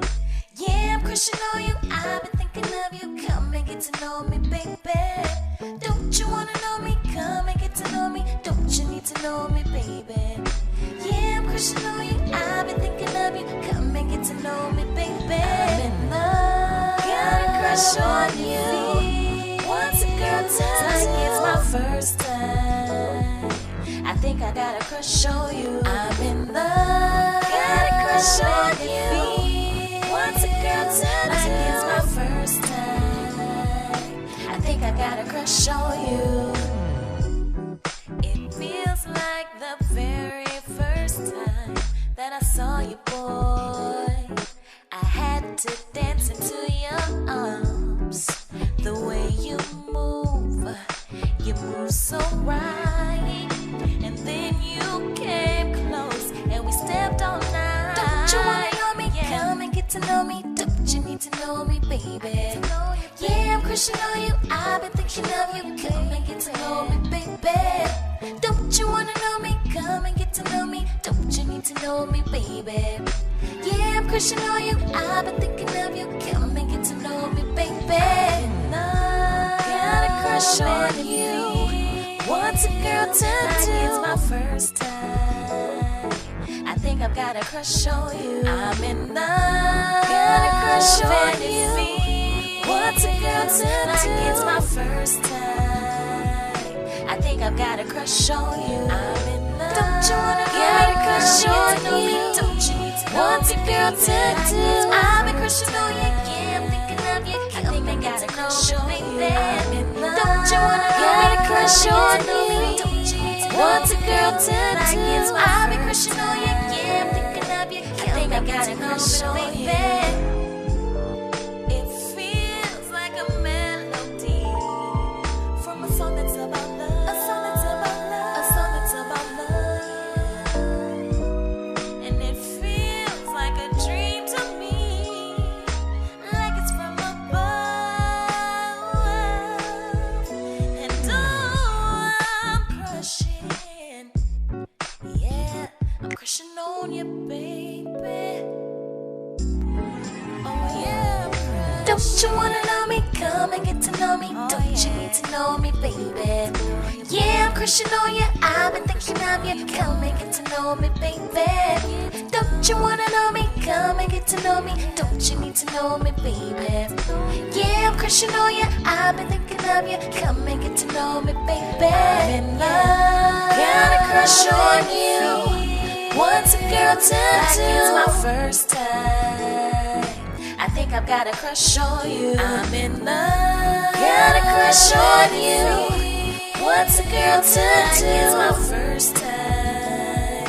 Yeah, I'm crushing on you. I've been thinking of you. Come and get to know me, baby. Don't you wanna know me? Come and get to know me. Don't you need to know me, baby? Yeah, I'm crushing on you. I've been thinking of you. Come and get to know me, baby. I'm in love. Got a crush on you. Once a girl tells me it's my first time, I think I got a crush on you. I'm in love. Got a crush on you. Once a girl tells me it's my first time, I think I got a crush on you. It feels like the very first time that I saw you, boy. I had to dance into your arms. The way you move so right. And then you came close and we stepped all night. Don't you wanna know me? Yeah. Come and get to know me. Don't you need to know me, baby? Yeah, I'm crushing on you. I've been thinking of you. Come and get to know me, baby. Don't you wanna know me? Come and get to know me. Don't you need to know me, baby? Yeah, I'm crushing on you. I've been thinking of you. Come and get to know me, baby. Got a crush on you. What's a girl to do? It's my first time. I think I've got a crush on you. I'm in love. Got a crush on you. What's a girl to do? It's my first time. I think I've got a crush on you. I'm in love. Don't you wanna get a crush on you? Don't you need to know what's a girl to do? I've been crushing on you. Yeah, I'm thinking of you. I think I got a crush on you. I'm in love. Don't you wanna get a crush on you? Don't you need to know what's a girl to do? I've been crushing on you. Yeah, I'm thinking of you. I think I got a crush on you. It feels like a melody from a song that's about love. A song that's about love. A song that's about love. And it feels like a dream to me, like it's from above. And oh, I'm crushing. Yeah, I'm crushing on you, baby. Oh yeah, don't you wanna know me? Come come and get to know me. Don't you need to know me, baby? Yeah, I'm crushing on you. I've been thinking of you. Come and get to know me, baby. Don't you wanna know me? Come and get to know me. Don't you need to know me, baby? Yeah, I'm crushing on you. I've been thinking of you. Come and get to know me, baby. I'm in love. Got a crush on you. What's a girl to do? It's my first time. I think I've got a crush on you. I'm in love. Got a crush on you. What's a girl to do? It's my first time.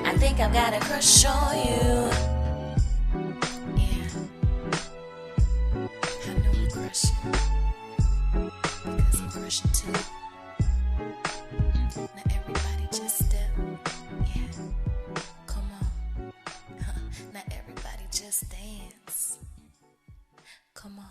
I think I've got a crush on you. Yeah. I know I'm crushing. Because I'm crushing too. Now everybody just step. Yeah. Come on. Now everybody just dance. Come on.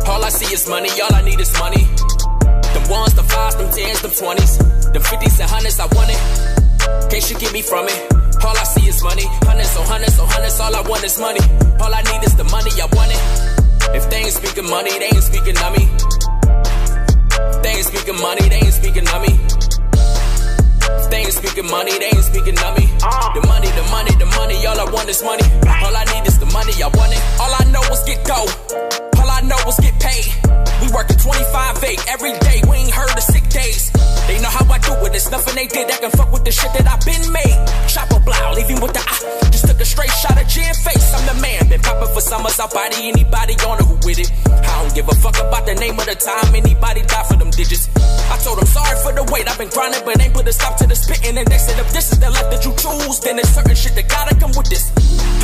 All I see is money, all I need is money. Them ones, them fives, them tens, them 20s. Them 50s and hundreds, I want it. Can't you get me from it? All I see is money. Hundreds, oh hundreds, oh hundreds, all I want is money. All I need is the money, I want it. If they ain't speaking money, they ain't speaking of me. If they ain't speaking money, they ain't speaking of me. If they ain't speaking money, they ain't speaking of me. The money, the money, the money, all I want is money. All I need is the money, I want it. All I know is get dough. All I know is get paid. We working 25/8 every day. We ain't heard of sick days. They know how I do it. It's nothing they did that can fuck with the shit that I've been made. Chopper blow, leaving with the just took a straight shot at gin face. I'm the man. Been popping for summers. I'll body anybody on it who with it. I don't give a fuck about the name of the time. Anybody die for them digits. I told them sorry for the wait. I've been grinding, but ain't put a stop to the spitting. And they said if this is the life that you choose, then there's certain shit that gotta come with this.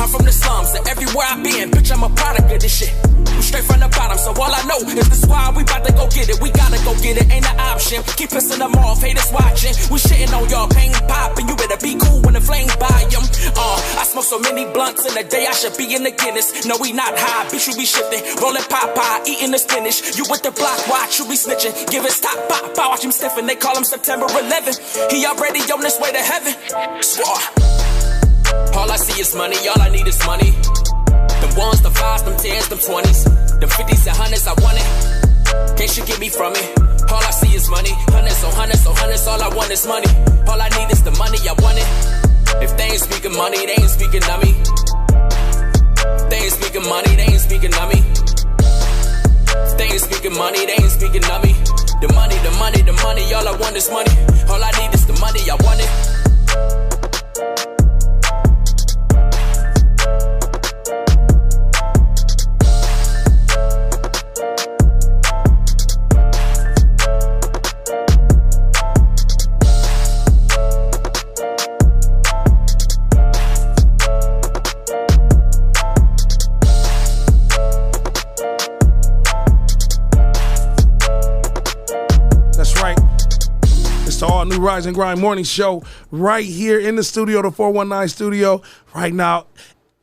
I'm from the slums, and everywhere I been, bitch, I'm a product of this shit. I'm straight from the bottom, so all I know is the squad. We bout to go get it. We gotta go get it. Ain't an option. Keep pissing them off. Haters watching. We shitting on y'all. Pain popping. You better be cool when the flame by them. I smoke so many blunts in a day. I should be in the Guinness. No, we not high. Bitch, you be shifting. Rolling Popeye, eating the spinach. You with the block, watch you be snitching. Give it stop, pop, watch him sniffing. They call him September 11th. He already on his way to heaven. Squaw. All I see is money. All I need is money. Them ones, them fives, them tens, them 20s. Them 50s and hundreds, I want it. Can't you get me from it? All I see is money. Hundreds, oh hundreds, oh hundreds, all I want is money. All I need is the money, I want it. If they ain't speaking money, they ain't speaking of me. If they ain't speaking money, they ain't speaking of me. If they ain't speaking money, they ain't speaking of me. The money, the money, the money, all I want is money. All I need is the money, I want it. New Rise and Grind morning show right here in the studio, the 419 studio. Right now,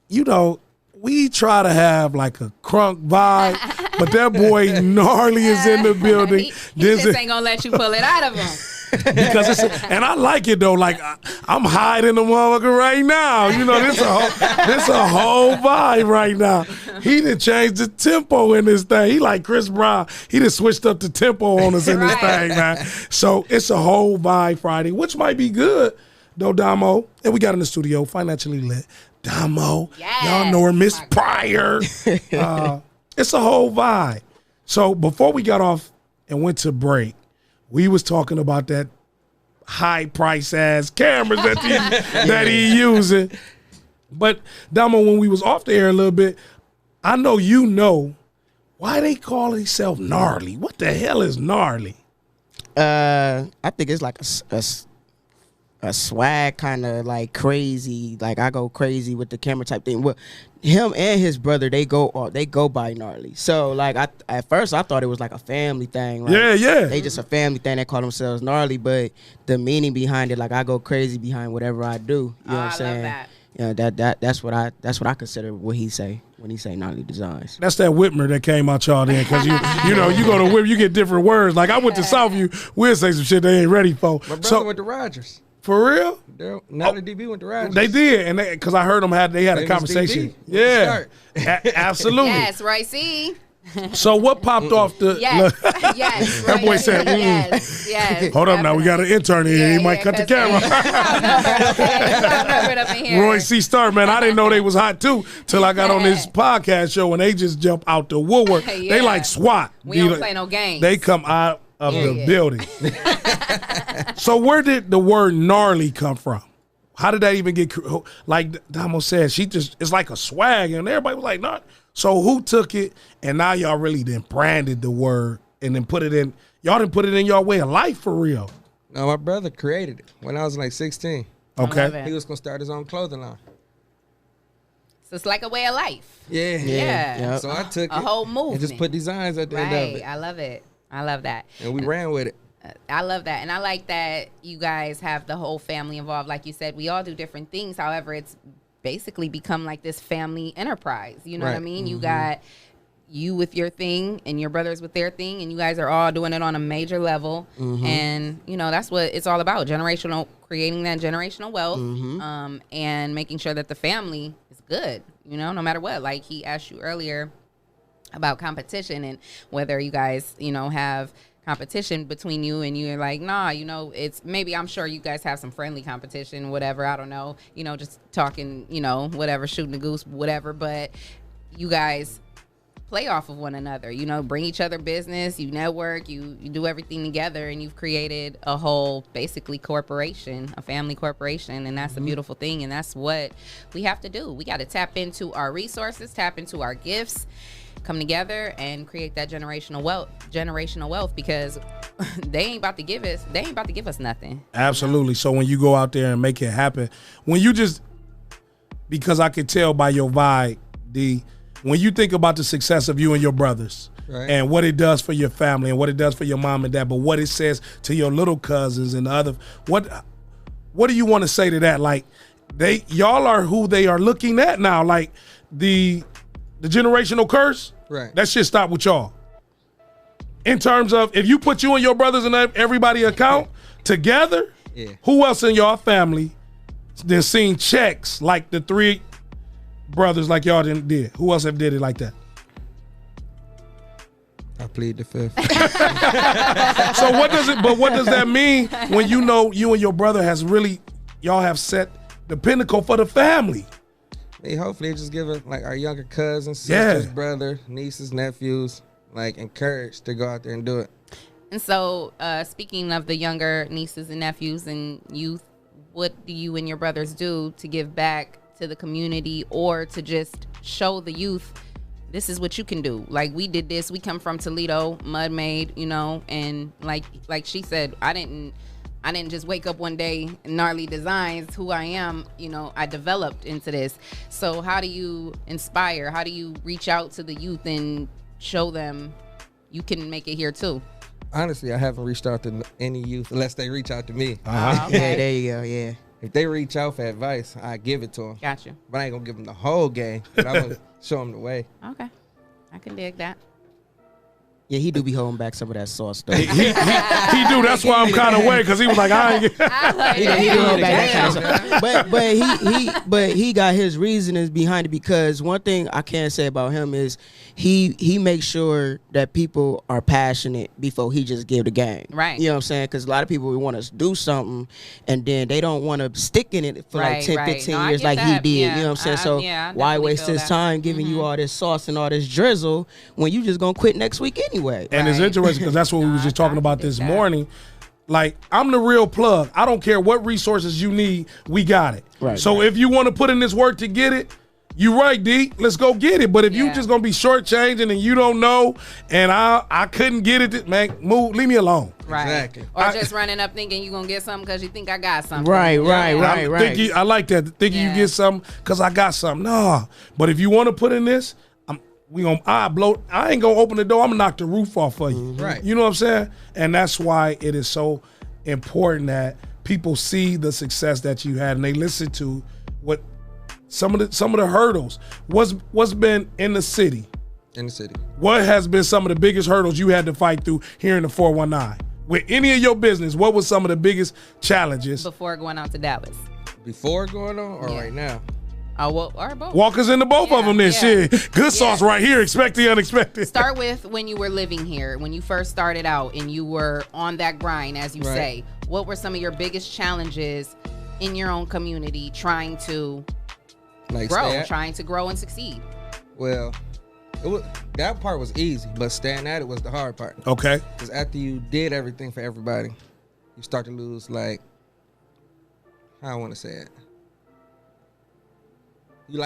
you know, we try to have like a crunk vibe, but that boy Gnarly is in the building. He just ain't gonna let you pull it out of him. Because and I like it though. Like I'm hiding the motherfucker right now. You know, this a whole vibe right now. He done changed the tempo in this thing. He like Chris Brown. He done switched up the tempo on us in this thing, man. So it's a whole vibe Friday, which might be good though, Damo. And we got in the studio, financially lit. Damo, yes, y'all know her, Miss Pryor. It's a whole vibe. So before we got off and went to break, we was talking about that high price ass cameras that he using. But Damo, when we was off the air a little bit, I know you know why they call themselves Gnarly. What the hell is Gnarly? I think it's like a swag kind of like crazy. Like I go crazy with the camera type thing. Well, him and his brother, they go by Gnarly. So like at first I thought it was like a family thing. Like, yeah. They just a family thing. They call themselves Gnarly, but the meaning behind it, like I go crazy behind whatever I do. You know what I'm saying? Love that. Yeah, that's what I consider what he say when he say Gnarly Designs. That's that Whitmer that came out y'all then, because you know you go to Whitmer, you get different words. Like I went to Southview, we'll say some shit they ain't ready for. My brother went to Rogers. For real? Now the DB went to Rogers. They did, and because I heard them had a conversation. DB. Absolutely. Yes, right. See. So what popped off the? Yes, yes. That boy said, yes. Hold up, now we got an intern here. He might cut the camera. Roy C. Star, man, I didn't know they was hot too till I got on this podcast show, and they just jump out the woodwork. They like SWAT. We don't play no games. They come out of the building. So where did the word gnarly come from? How did that even get, like Damo said, it's like a swag, and everybody was like, nah. So who took it, and now y'all really then branded the word and then put it in, y'all didn't put it in your way of life for real? No, my brother created it when I was like 16. Okay. He was going to start his own clothing line. So it's like a way of life. Yeah. So I took a whole movement and just put designs at the end of it. I love it. I love that. And we ran with it. I love that. And I like that you guys have the whole family involved. Like you said, we all do different things. However, it's basically become like this family enterprise. You know what I mean? You got you with your thing and your brothers with their thing, and you guys are all doing it on a major level. And, you know, that's what it's all about. Creating that generational wealth and making sure that the family is good, you know, no matter what. Like he asked you earlier about competition and whether you guys, you know, have competition between you, and you're like, nah, you know, it's maybe, I'm sure you guys have some friendly competition, whatever, I don't know, you know, just talking, you know, whatever, shooting the goose, whatever, but you guys play off of one another, you know, bring each other business, you network, you do everything together, and you've created a whole basically corporation, a family corporation, and that's a beautiful thing, and that's what we have to do. We got to tap into our resources, tap into our gifts, come together and create that generational wealth, because they ain't about to give us nothing. Absolutely. So when you go out there and make it happen, because I can tell by your vibe, D, when you think about the success of you and your brothers, right, and what it does for your family and what it does for your mom and dad, but what it says to your little cousins and the other, what do you want to say to that? Like y'all are who they are looking at now, like the generational curse, right? That shit stop with y'all. In terms of if you put you and your brothers and everybody account together, who else in y'all family then seen checks like the three brothers like y'all did? Who else have did it like that? I plead the fifth. So what does that mean when you know you and your brother y'all have set the pinnacle for the family? Hopefully it just give it like our younger cousins, sisters, brother, nieces, nephews, like encouraged to go out there and do it. And so speaking of the younger nieces and nephews and youth, what do you and your brothers do to give back to the community or to just show the youth this is what you can do? Like we did this, we come from Toledo, mud made, you know, and like she said, I didn't just wake up one day and Gnarly Designs, who I am, you know, I developed into this. So how do you inspire? How do you reach out to the youth and show them you can make it here too? Honestly, I haven't reached out to any youth unless they reach out to me. Okay. Yeah, there you go, yeah. If they reach out for advice, I give it to them. Gotcha. But I ain't gonna give them the whole game, but I'm gonna show them the way. Okay. I can dig that. Yeah, he do be holding back some of that sauce though. He do. That's why I'm kind of worried, because he was like, I ain't get. He do hold back that kind of stuff. But he got his reasonings behind it, because one thing I can say about him is he makes sure that people are passionate before he just give the game. Right. You know what I'm saying? Because a lot of people want to do something and then they don't want to stick in it for like 10, 15 years like he did. Yeah. You know what I'm saying? So why waste his time giving you all this sauce and all this drizzle when you just gonna quit next week anyway? And it's interesting because that's what we was just talking about this morning. Like, I'm the real plug. I don't care what resources you need, we got it. Right. So if you want to put in this work to get it, You right, D. Let's go get it. But if you just gonna be shortchanging and you don't know, and I couldn't get it, man, move, leave me alone. Right. Exactly. Or just running up thinking you gonna get something because you think I got something. Right. I like that. Thinking you get something because I got something. Nah. But if you want to put in this, I ain't gonna open the door. I'm gonna knock the roof off for you. Right. You know what I'm saying? And that's why it is so important that people see the success that you had and they listen to what some of the hurdles. What's been in the city? In the city. What has been some of the biggest hurdles you had to fight through here in the 419? With any of your business, what was some of the biggest challenges? Before going out to Dallas. Before going on or right now? Oh, well, or both. Walk us into both of them then, shit. Good sauce right here. Expect the unexpected. Start with when you were living here, when you first started out and you were on that grind, as you say. What were some of your biggest challenges in your own community trying to grow and succeed? Well, that part was easy, but staying at it was the hard part. Okay. Because after you did everything for everybody, you start to lose, like, how I want to say it. You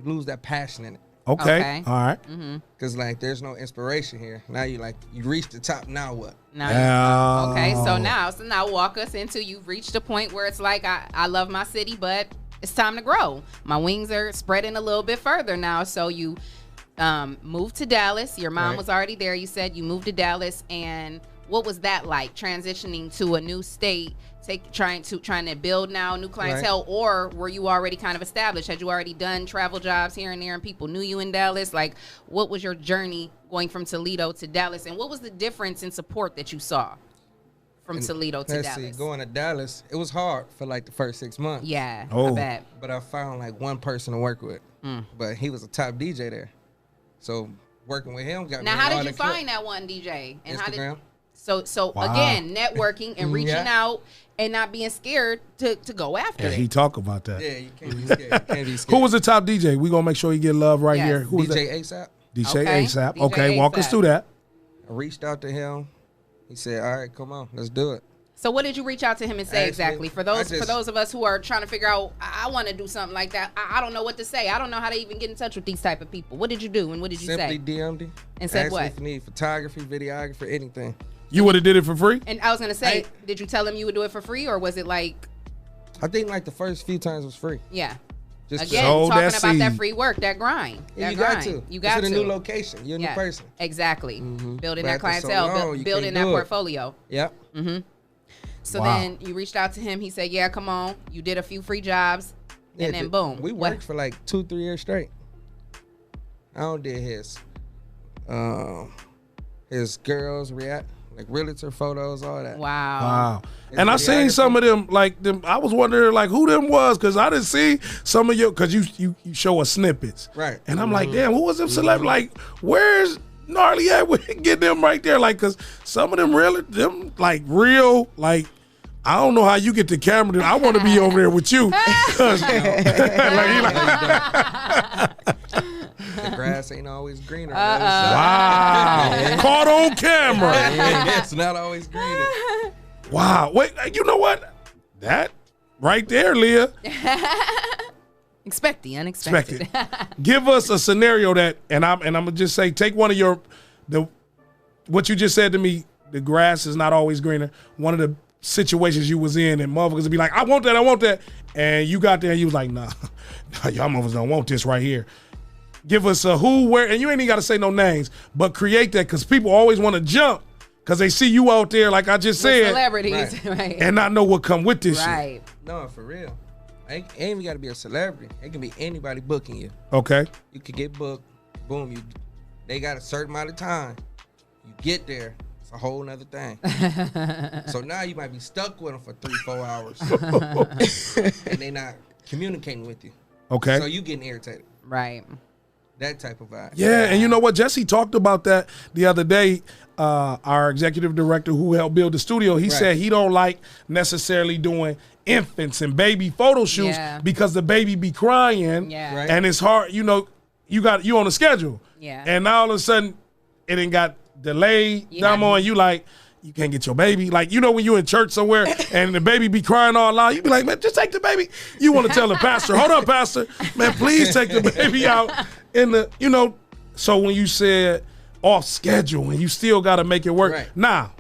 lose that passion in it. Okay. All right. Because like there's no inspiration here. Now you reached the top. Now what? Okay. So now walk us into, you've reached a point where it's like I love my city, but it's time to grow. My wings are spreading a little bit further now. So you moved to Dallas. Your mom was already there. You said you moved to Dallas, and what was that like transitioning to a new state? Trying to build now new clientele, or were you already kind of established? Had you already done travel jobs here and there and people knew you in Dallas? Like, what was your journey going from Toledo to Dallas, and what was the difference in support that you saw from Toledo to Dallas? Going to Dallas, it was hard for like the first 6 months. Yeah, I bet. But I found like one person to work with, but he was a top DJ there. So working with him got me. Now, how did you find that one DJ? And Instagram. So again, networking and reaching out and not being scared to go after it. He talk about that. Yeah, you can't be scared. Who was the top DJ? We gonna make sure you get love right here. Who was DJ that? ASAP. DJ ASAP. Okay, walk us through that. I reached out to him. He said, "All right, come on, let's do it." So what did you reach out to him and say exactly? For those of us who are trying to figure out, I want to do something like that. I don't know what to say. I don't know how to even get in touch with these type of people. What did you do and what did you say? Simply DM'd him. And said what? If you need photography, videography, anything. You would have did it for free? And I was going to say, did you tell him you would do it for free, or was it like... I think like the first few times was free. Yeah. Just again, talking about that free work, that grind. Yeah, you got to. You got to. It's a new location. You're a new person. Exactly. Building that clientele, building that portfolio. Yep. So then you reached out to him. He said, yeah, come on. You did a few free jobs. And then boom. We worked for like 2-3 years straight. I don't did his girls react. Like realtor photos, all that. Wow. And I seen some of them, like them. I was wondering like who them was, because I didn't see some of your, because you show us snippets. Right. And I'm like, damn, who was them celebrity? Like, where's Gnarly at? We get them right there. Like, because some of them real, like, I don't know how you get the camera. I want to be over there with you. The grass ain't always greener. Wow. Caught on camera. It's not always greener. Wow. Wait, you know what? That right there, Leah. Expect the unexpected. Give us a scenario that, and I'm gonna just say, take one of what you just said to me. The grass is not always greener. One of the situations you was in, and motherfuckers would be like, I want that, and you got there and you was like, nah, y'all motherfuckers don't want this right here. Give us a who, where, and you ain't even got to say no names, but create that, because people always want to jump because they see you out there, like I just said, celebrities, right. and not know what come with this shit. No, for real. Ain't even got to be a celebrity. It can be anybody booking you. Okay. You could get booked. Boom. They got a certain amount of time. You get there. It's a whole nother thing. So now you might be stuck with them for 3-4 hours, and they not communicating with you. Okay. So you getting irritated. Right. That type of vibe. Yeah, and you know what? Jesse talked about that the other day. Our executive director who helped build the studio, he said he don't like necessarily doing infants and baby photo shoots because the baby be crying and it's hard. You know, you on a schedule. Yeah. And now all of a sudden it ain't got delayed, Damo, and you like, you can't get your baby. Like, you know, when you're in church somewhere and the baby be crying all loud, you be like, man, just take the baby. You want to tell the pastor, hold up, pastor, man, please take the baby out in the, you know. So when you said off schedule and you still got to make it work. Right. Now,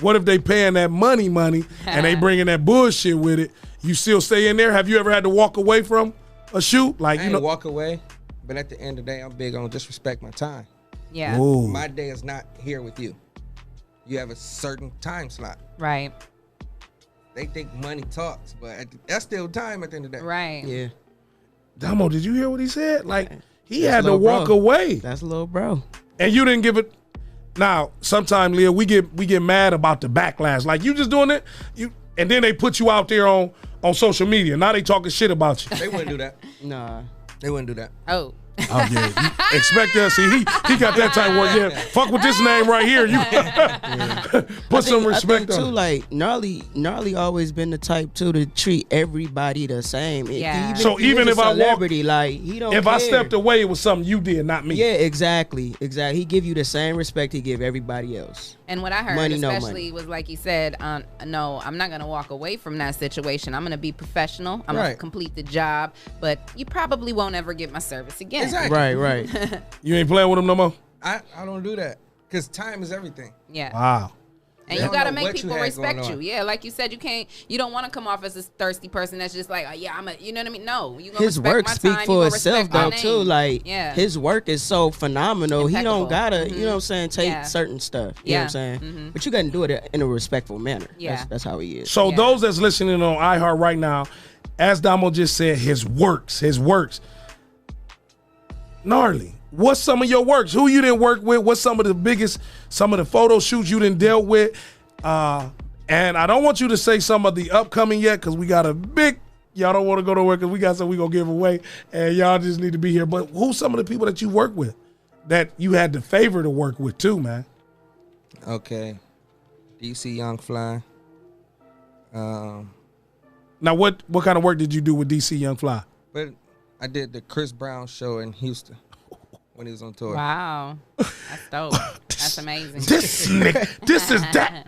what if they paying that money and they bringing that bullshit with it? You still stay in there? Have you ever had to walk away from a shoot? Like, I ain't walk away, but at the end of the day, I'm big on just respect my time. Yeah. Ooh. My day is not here with you. You have a certain time slot. Right. They think money talks, but that's still time at the end of the day. Right. Yeah. Damo, did you hear what he said? Like, he That's had to little walk bro. away. That's a little bro. And you didn't give it. Now, sometimes, Leah, we get mad about the backlash. Like, you just doing it, and then they put you out there on social media. Now they talking shit about you. They wouldn't do that. Nah. They wouldn't do that. Oh. Oh yeah, you expect that. See, he got that type of work. Yeah, fuck with this name right here. You put some respect I think on too, it. like Gnarly always been the type too to treat everybody the same. Yeah. So even if I walk, celebrity, like he don't. if I care. stepped away, it was something you did, not me. Yeah, exactly. He give you the same respect he give everybody else. And what I heard, Money, no especially, money. was like you said, no, I'm not going to walk away from that situation. I'm going to be professional. I'm going to complete the job, but you probably won't ever get my service again. Exactly. Right. You ain't playing with him no more? I don't do that because time is everything. Yeah. Wow. And you got to make people respect you. Yeah, like you said, you don't want to come off as this thirsty person that's just like, oh, yeah, you know what I mean? No, you gonna His respect work my speak time, for itself though name. too. Like his work is so phenomenal. He Impeccable. don't gotta, you know what I'm saying, take Yeah. certain stuff. You know what I'm saying? But you gotta do it in a respectful manner. Yeah. That's how he is. So those that's listening on iHeart right now, as Damo just said, his works. Gnarly. What's some of your works? Who you didn't work with? What's some of the photo shoots you didn't dealt with? And I don't want you to say some of the upcoming yet because we got a big, y'all don't want to go to work because we got something we going to give away and y'all just need to be here. But who's some of the people that you work with that you had the favor to work with too, man? Okay. DC Young Fly. Now, what kind of work did you do with DC Young Fly? But I did the Chris Brown show in Houston when he was on tour. Wow. That's dope. That's amazing. This is that.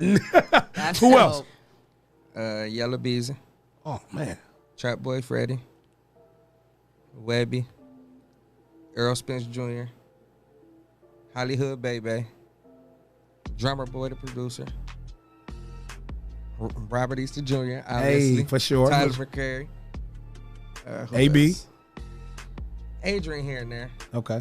That's Who dope. else? Yellow Beezy. Oh, man. Trap Boy Freddy. Webby. Earl Spence Jr. Hollywood Baby. Drummer Boy the producer. Robert Easter Jr. obviously. Hey, for sure. Tyler McCary. AB. else? Adrian here and there. Okay.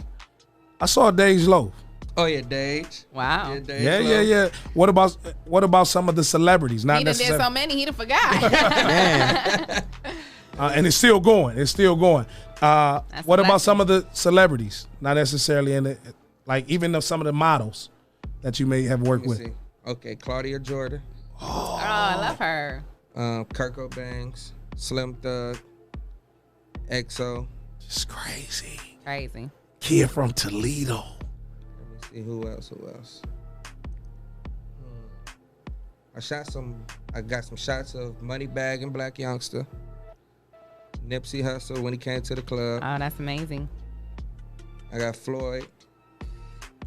I saw Dage Loaf. Oh yeah, Dage. Wow. Yeah, Dage Yeah. Loaf. What about some of the celebrities? Not He done did necessarily. so many, he done forgot. And it's still going. What about some of the celebrities? Not necessarily in it, like even some of the models that you may have worked with. See. Okay, Claudia Jordan. Oh, I love her. Kirko Banks, Slim Thug, EXO. It's crazy. Crazy. Kid from Toledo. Let me see who else. I got some shots of Moneybagg and Black Youngster. Nipsey Hussle when he came to the club. Oh, that's amazing. I got Floyd.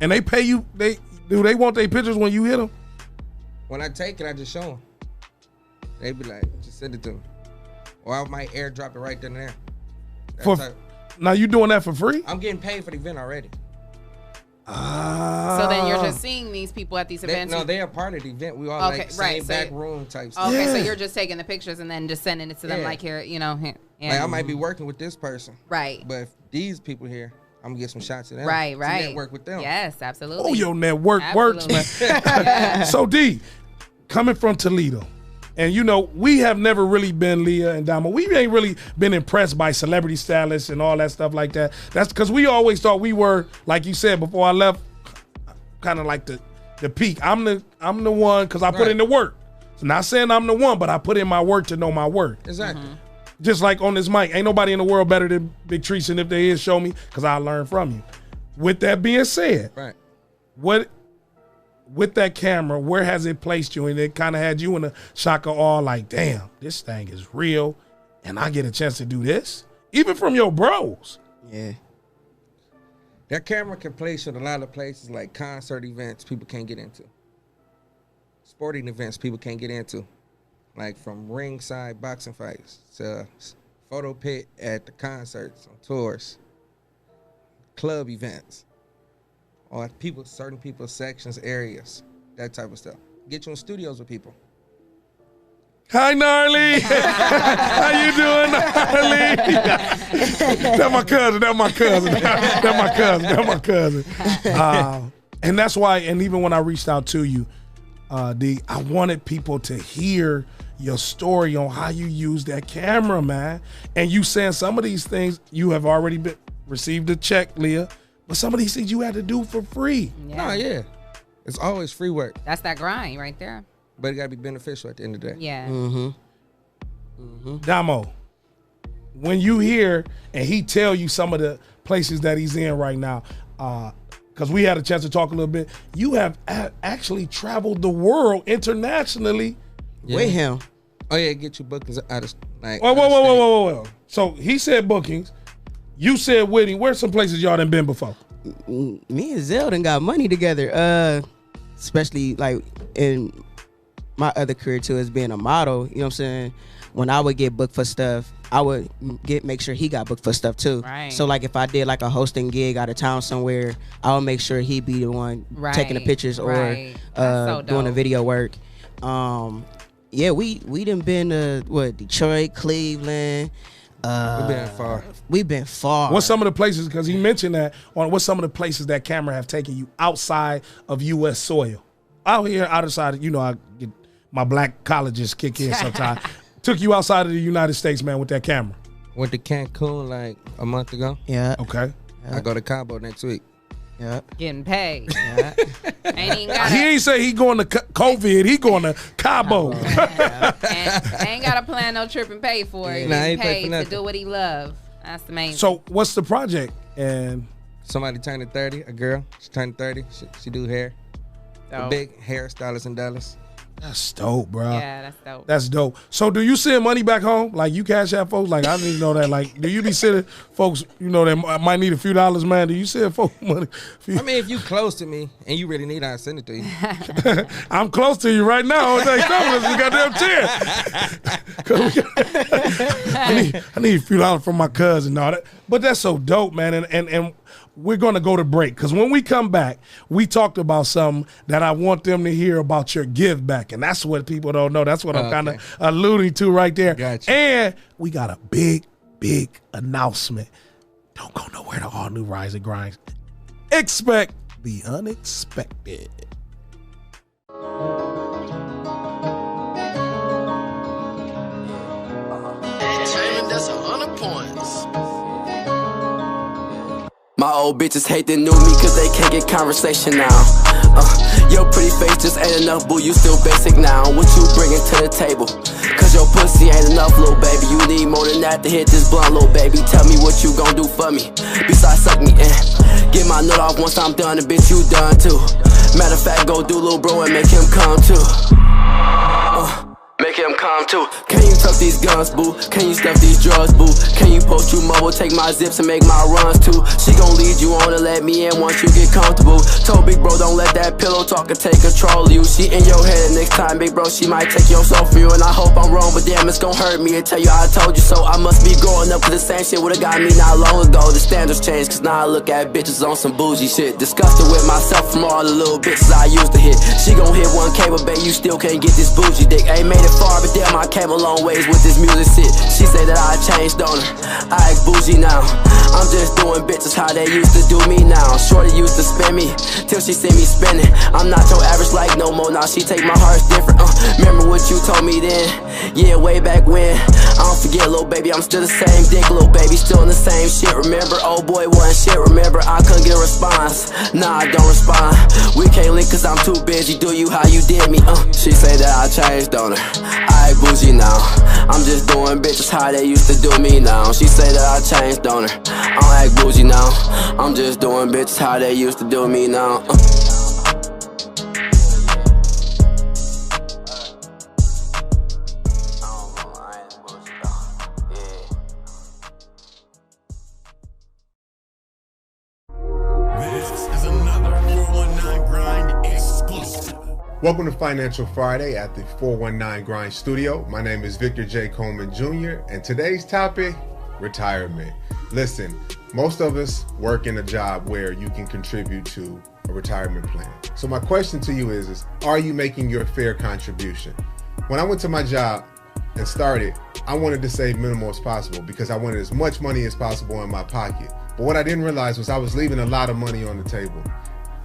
And they pay you. They want their pictures when you hit them? When I take it, I just show them. They be like, just send it to me. Or I might airdrop it right then and there. Now you doing that for free? I'm getting paid for the event already. So then you're just seeing these people at these events? No, they are part of the event. We all like same back room type stuff. Okay, so you're just taking the pictures and then just sending it to them like here, here. Like I might be working with this person. Right. But if these people here, I'm gonna get some shots of them. Right. To network with them. Yes, absolutely. Oh, your network works, man. Yeah. So D, coming from Toledo, and we have never really been, Leah and Damo, we ain't really been impressed by celebrity stylists and all that stuff like that. That's because we always thought we were, like you said before I left, kind of like the peak. I'm the one because I put in the work. So not saying I'm the one, but I put in my work to know my worth. Exactly. Just like on this mic, ain't nobody in the world better than Big Treese, and if they is, show me, because I learn from you. With that being said, right. With that camera, where has it placed you? And it kind of had you in a shock of awe, like, damn, this thing is real, and I get a chance to do this? Even from your bros. Yeah. That camera can place you in a lot of places like concert events people can't get into. sporting events people can't get into, like from ringside boxing fights to photo pit at the concerts, on tours, club events, or certain people's sections, areas, that type of stuff. Get you in studios with people. Hi, Gnarly. How you doing, Gnarly? That's my cousin. And that's why, and even when I reached out to you, D, I wanted people to hear your story on how you use that camera, man. And you saying some of these things, you have already received a check, Leah, but some of these things you had to do for free. No, yeah. It's always free work. That's that grind right there. But it got to be beneficial at the end of the day. Yeah. Damo, when you hear and he tell you some of the places that he's in right now, because we had a chance to talk a little bit, you have actually traveled the world internationally with him. Oh, yeah, get you bookings out of, like, Whoa. So he said bookings. You said with him. Where's some places y'all done been before? Me and Zell done got money together, especially like in my other career too, as being a model. You know what I'm saying? When I would get booked for stuff, I would make sure he got booked for stuff too. Right. So like if I did like a hosting gig out of town somewhere, I would make sure he be the one taking the pictures or doing the video work. Yeah, we done been to Detroit, Cleveland. We've been far. What's some of the places, because he mentioned that, what's some of the places that camera have taken you outside of U.S. soil? Out here, outside, I get my black colleges kick in sometimes. Took you outside of the United States, man, with that camera. Went to Cancun like a month ago. Yeah. Okay. I go to Cabo next week. Yeah. Getting paid. Yeah. He ain't say he going to COVID. He going to Cabo. And ain't got to plan no trip and pay for it. Nah, He's ain't pay for paid to nothing. do what he love. That's the main. So what's the project? And somebody turning 30, a girl. She turned 30. She do hair. A big hairstylist in Dallas. That's dope, bro. Yeah, that's dope. That's dope. So do you send money back home? Like you cash out folks? Like I didn't even know that. Like do you be sending folks, that might need a few dollars, man? Do you send folks money? I mean, if you close to me and you really need it, I'll send it to you. I'm close to you right now. It's like goddamn chair. I need a few dollars from my cousin and all that. But that's so dope, man. And we're going to go to break because when we come back, we talked about something that I want them to hear about your give back. And that's what people don't know. That's what I'm kind of alluding to right there. Gotcha. And we got a big announcement. Don't go nowhere to all new Rise and Grind. Expect the unexpected. That's 100 points. My old bitches hate they knew me cause they can't get conversation now. Your pretty face just ain't enough, boo, you still basic now. What you bringing to the table? Cause your pussy ain't enough, little baby. You need more than that to hit this blunt, little baby. Tell me what you gon' do for me besides suck me in. Get my nut off once I'm done, and bitch, you done too. Matter of fact, go do little bro and make him come too. Make him come too. Can you tuck these guns, boo? Can you stuff these drugs, boo? Can you post you mobile, take my zips and make my runs too? She gon' lead you on and let me in once you get comfortable. Told big bro don't let that pillow talk and take control of you. She in your head and next time, big bro, she might take your soul from you. And I hope I'm wrong, but damn, it's gon' hurt me to tell you I told you so. I must be growing up with the same shit would've got me not long ago. The standards changed, cause now I look at bitches on some bougie shit. Disgusted with myself from all the little bitches I used to hit. She gon' hit 1K, but babe, you still can't get this bougie dick. Ain't made it far, but damn, I came a long ways with this music shit. She say that I changed on her, I act bougie now. I'm just doing bitches how they used to do me now. Shorty used to spin me, till she see me spinning. I'm not your average like no more, now she take my heart's different. Remember what you told me then? Yeah, way back when. I don't forget, little baby, I'm still the same dick, little baby, still in the same shit. Remember, old boy wasn't shit, remember, I couldn't get a response. Nah, I don't respond. We can't link cause I'm too busy, do you how you did me, She say that I changed on her, I act bougie now. I'm just doing bitches how they used to do me now. She say that I changed on her, I don't act bougie now. I'm just doing bitches how they used to do me now. This is another 419 Grind exclusive. Welcome to Financial Friday at the 419 Grind Studio. My name is Victor J. Coleman Jr. and today's topic, retirement. Listen, most of us work in a job where you can contribute to a retirement plan. So my question to you is are you making your fair contribution? When I went to my job and started, I wanted to save minimal as possible because I wanted as much money as possible in my pocket. But what I didn't realize was I was leaving a lot of money on the table.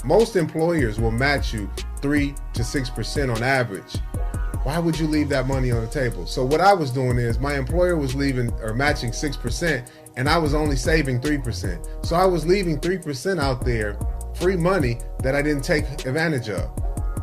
Most employers will match you 3 to 6% on average. Why would you leave that money on the table? So what I was doing is my employer was leaving or matching 6% and I was only saving 3%. So I was leaving 3% out there, free money that I didn't take advantage of.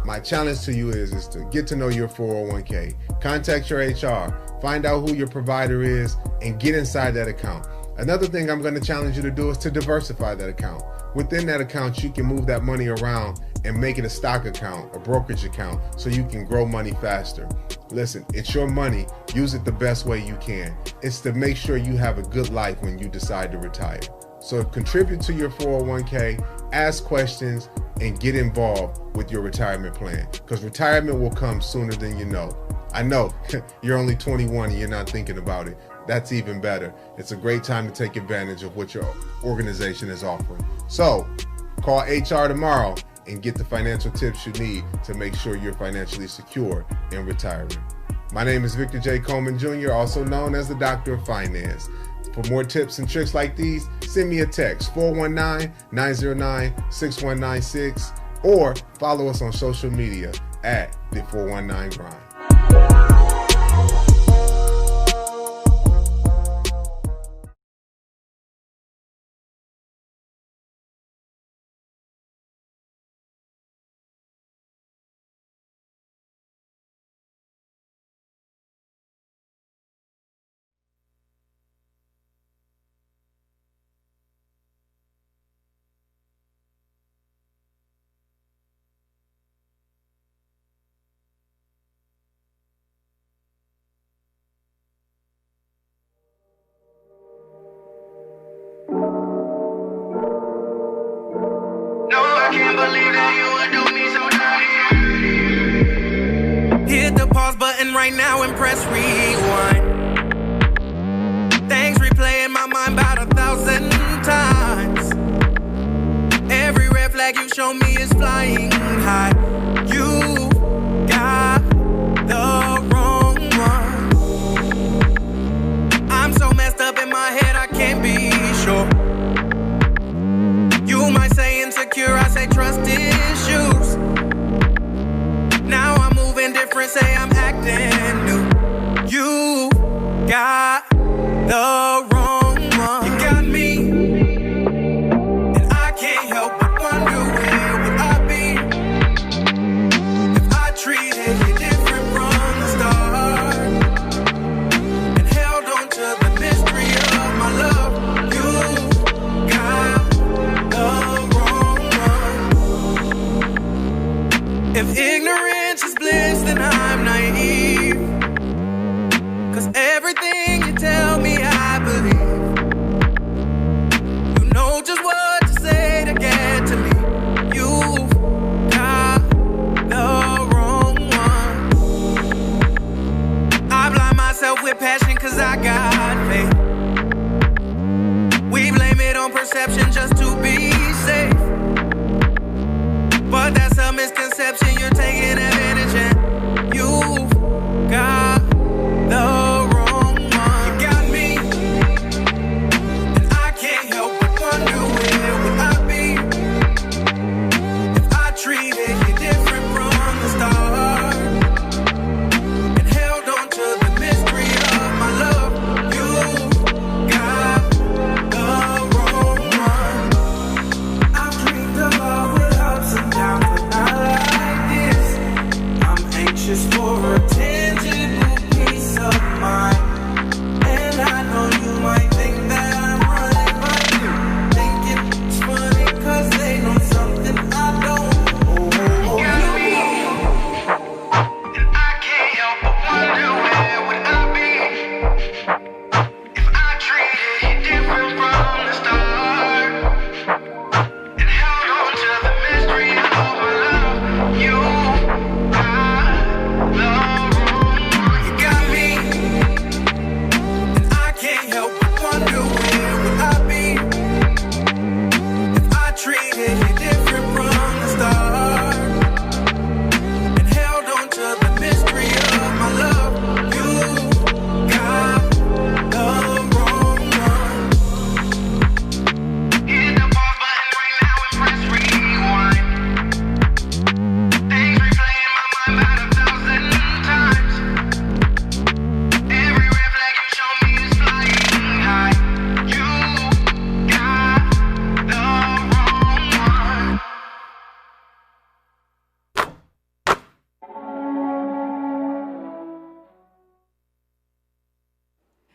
My challenge to you is to get to know your 401k, contact your HR, find out who your provider is, and get inside that account. Another thing I'm going to challenge you to do is to diversify that account. Within that account, you can move that money around and make it a stock account, a brokerage account, so you can grow money faster. Listen, it's your money. Use it the best way you can. It's to make sure you have a good life when you decide to retire. So contribute to your 401k, ask questions, and get involved with your retirement plan, because retirement will come sooner than you know. I know you're only 21 and you're not thinking about it. That's even better. It's a great time to take advantage of what your organization is offering. So call HR tomorrow and get the financial tips you need to make sure you're financially secure in retirement. My name is Victor J. Coleman Jr., also known as the Doctor of Finance. For more tips and tricks like these, send me a text, 419-909-6196, or follow us on social media at the 419 Grind. Hit the pause button right now and press rewind. Things replay in my mind about 1,000 times. Every red flag you show me is flying high. You got the wrong one. I'm so messed up in my head I can't be sure. You might say insecure, I say trust issues. Now I'm moving different, say I'm acting new. You got the wrong one. You got me, and I can't help but wonder where would I be if I treated you different from the start and held on to the mystery of my love. You got the wrong one. If ignorance is bliss, then I'm naive, 'cause everything you tell me I believe. You know just what to say to get to me. You've got the wrong one. I blind myself with passion 'cause I got faith. We blame it on perception just to be safe, but that's a misconception, you're taking advantage and you've got the wrong one. You got me, and I can't help but wonder where would I be if I treated you different from the start and held on to the mystery of my love. You got the wrong one.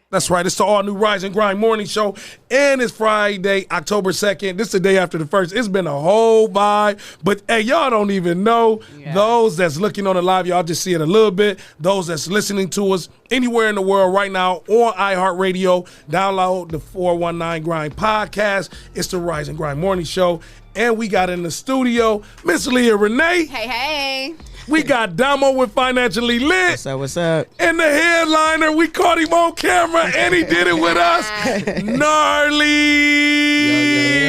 That's right. It's the all-new Rise and Grind morning show, and it's Friday, October 2nd. This is the day after the 1st. It's been a whole vibe, but hey, y'all don't even know. Those that's looking on the live, y'all just see it a little bit. Those that's listening to us anywhere in the world right now on iHeartRadio, download the 419 Grind podcast. It's the Rise and Grind morning show, and we got in the studio Miss Leah Renee. Hey. We got Damo with Financially Lit. What's up? And the headliner, we caught him on camera, and he did it with us. Gnarly.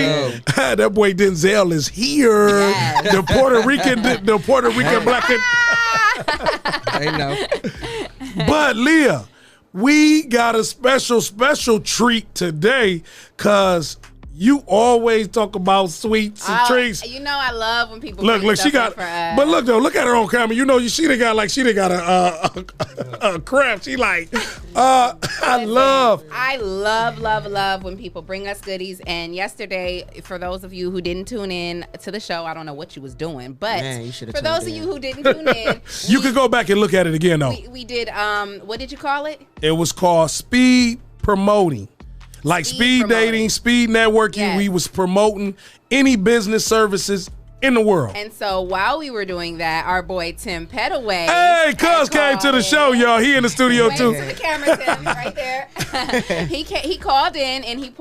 Yo. That boy Denzel is here. Yes. The Puerto Rican black. I know. But Leah, we got a special treat today, because you always talk about sweets and treats. You know I love when people Look, bring she stuff got. in for us. But look though, look at her on camera. You know, she done got a crap. She like, I love when people bring us goodies. And yesterday, for those of you who didn't tune in to the show, I don't know what you was doing, but Man, for those of you who didn't tune in, you can go back and look at it again though. we did. What did you call it? It was called speed promoting. Like speed dating, speed networking. Yes. We was promoting any business services in the world. And so while we were doing that, our boy Tim Petaway. Hey, Cuz came to the show, y'all. He in the studio too. Wave to the camera, Tim, right there. he called in and he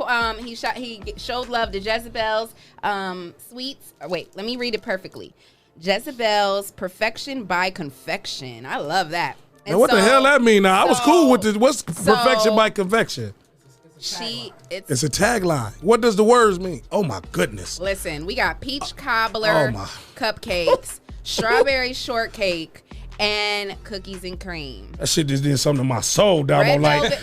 showed love to Jezebel's sweets. Wait, let me read it perfectly. Jezebel's Perfection by Confection. I love that. Now, what the hell that mean? Now, I was cool with it. What's perfection by confection? It's a tagline. What does the words mean? Oh my goodness. Listen, we got peach cobbler cupcakes, strawberry shortcake, and cookies and cream. That shit just did something to my soul, down red velvet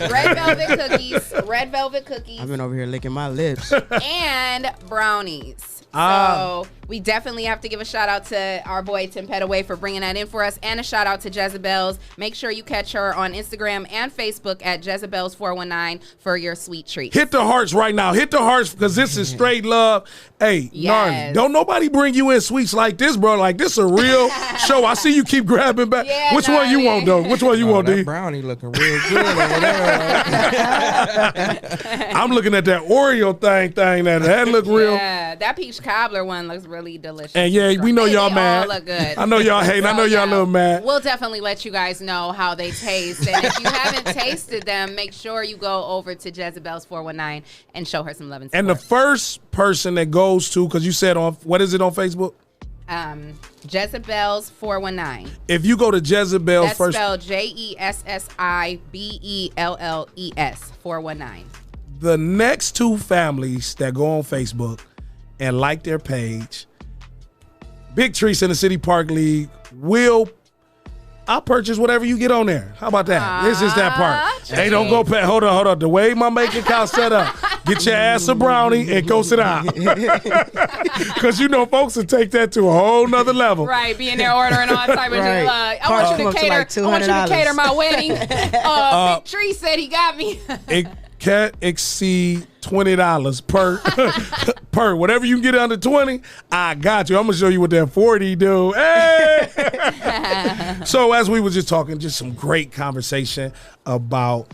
cookies. I've been over here licking my lips. And brownies. So we definitely have to give a shout out to our boy Tim Petaway for bringing that in for us, and a shout out to Jezebel's. Make sure you catch her on Instagram and Facebook at Jezebel's 419 for your sweet treat. Hit the hearts right now. Hit the hearts, because this is straight love. Hey, Gnarly, don't nobody bring you in sweets like this, bro. Like, this a real show. I see you keep grabbing back. Yeah, Which one you want, though? Which one you want, D? Brownie looking real good over there. I'm looking at that Oreo thing. That look real. Yeah, that peach cobbler one looks really delicious. And yeah, we know y'all mad. All look good. I know y'all hating. I know y'all a little mad. We'll definitely let you guys know how they taste. And if you haven't tasted them, make sure you go over to Jezebel's 419 and show her some love and support. And the first person that goes to, because you said what is it on Facebook? Jezebel's 419. If you go to Jezebel's That's first, spelled JESSIBELLES 419. The next two families that go on Facebook and like their page, Big Treats in the City Park League, I'll purchase whatever you get on there. How about that? This is that part. Hey, don't go past. Hold on. The way my bank account set up, get your ass a brownie and go sit down. Because you know folks will take that to a whole nother level. Right, being there ordering all type of shit. I want you to cater my wedding. Big Tree said he got me. It can't exceed $20 per whatever you can get under 20. I got you. I'm gonna show you what that 40 do. Hey! So as we were just talking, just some great conversation about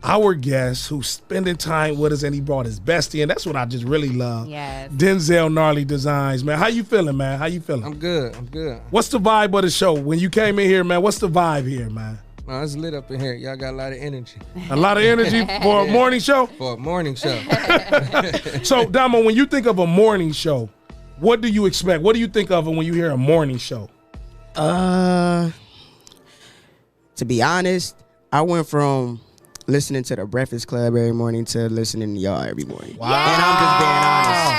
our guest who's spending time with us, and he brought his bestie, and that's what I just really love. Yes. Denzel Gnarly Designs, man. How you feeling, man? How you feeling? I'm good. What's the vibe of the show? When you came in here, man, what's the vibe here, man? No, it's lit up in here. Y'all got a lot of energy. A lot of energy for a morning show? For a morning show. So, Damo, when you think of a morning show, what do you expect? What do you think of when you hear a morning show? To be honest, I went from listening to the Breakfast Club every morning to listening to y'all every morning. Wow. And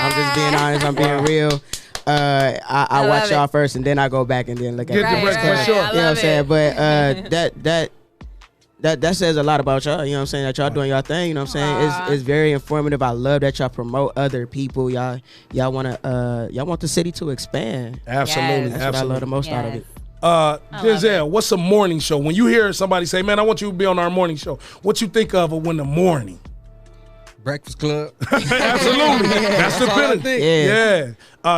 I'm just being honest. I'm being real. I watch y'all first, and then I go back and then look at the Breakfast Club. Sure. You know what I'm saying? But that says a lot about y'all. You know what I'm saying? That y'all doing y'all thing. You know what I'm saying? It's very informative. I love that y'all promote other people. Y'all want the city to expand. Absolutely. That's what I love the most out of it. Denzel, what's a morning show? When you hear somebody say, "Man, I want you to be on our morning show," what you think of when the morning? Breakfast Club. Absolutely. That's the feeling. Yeah.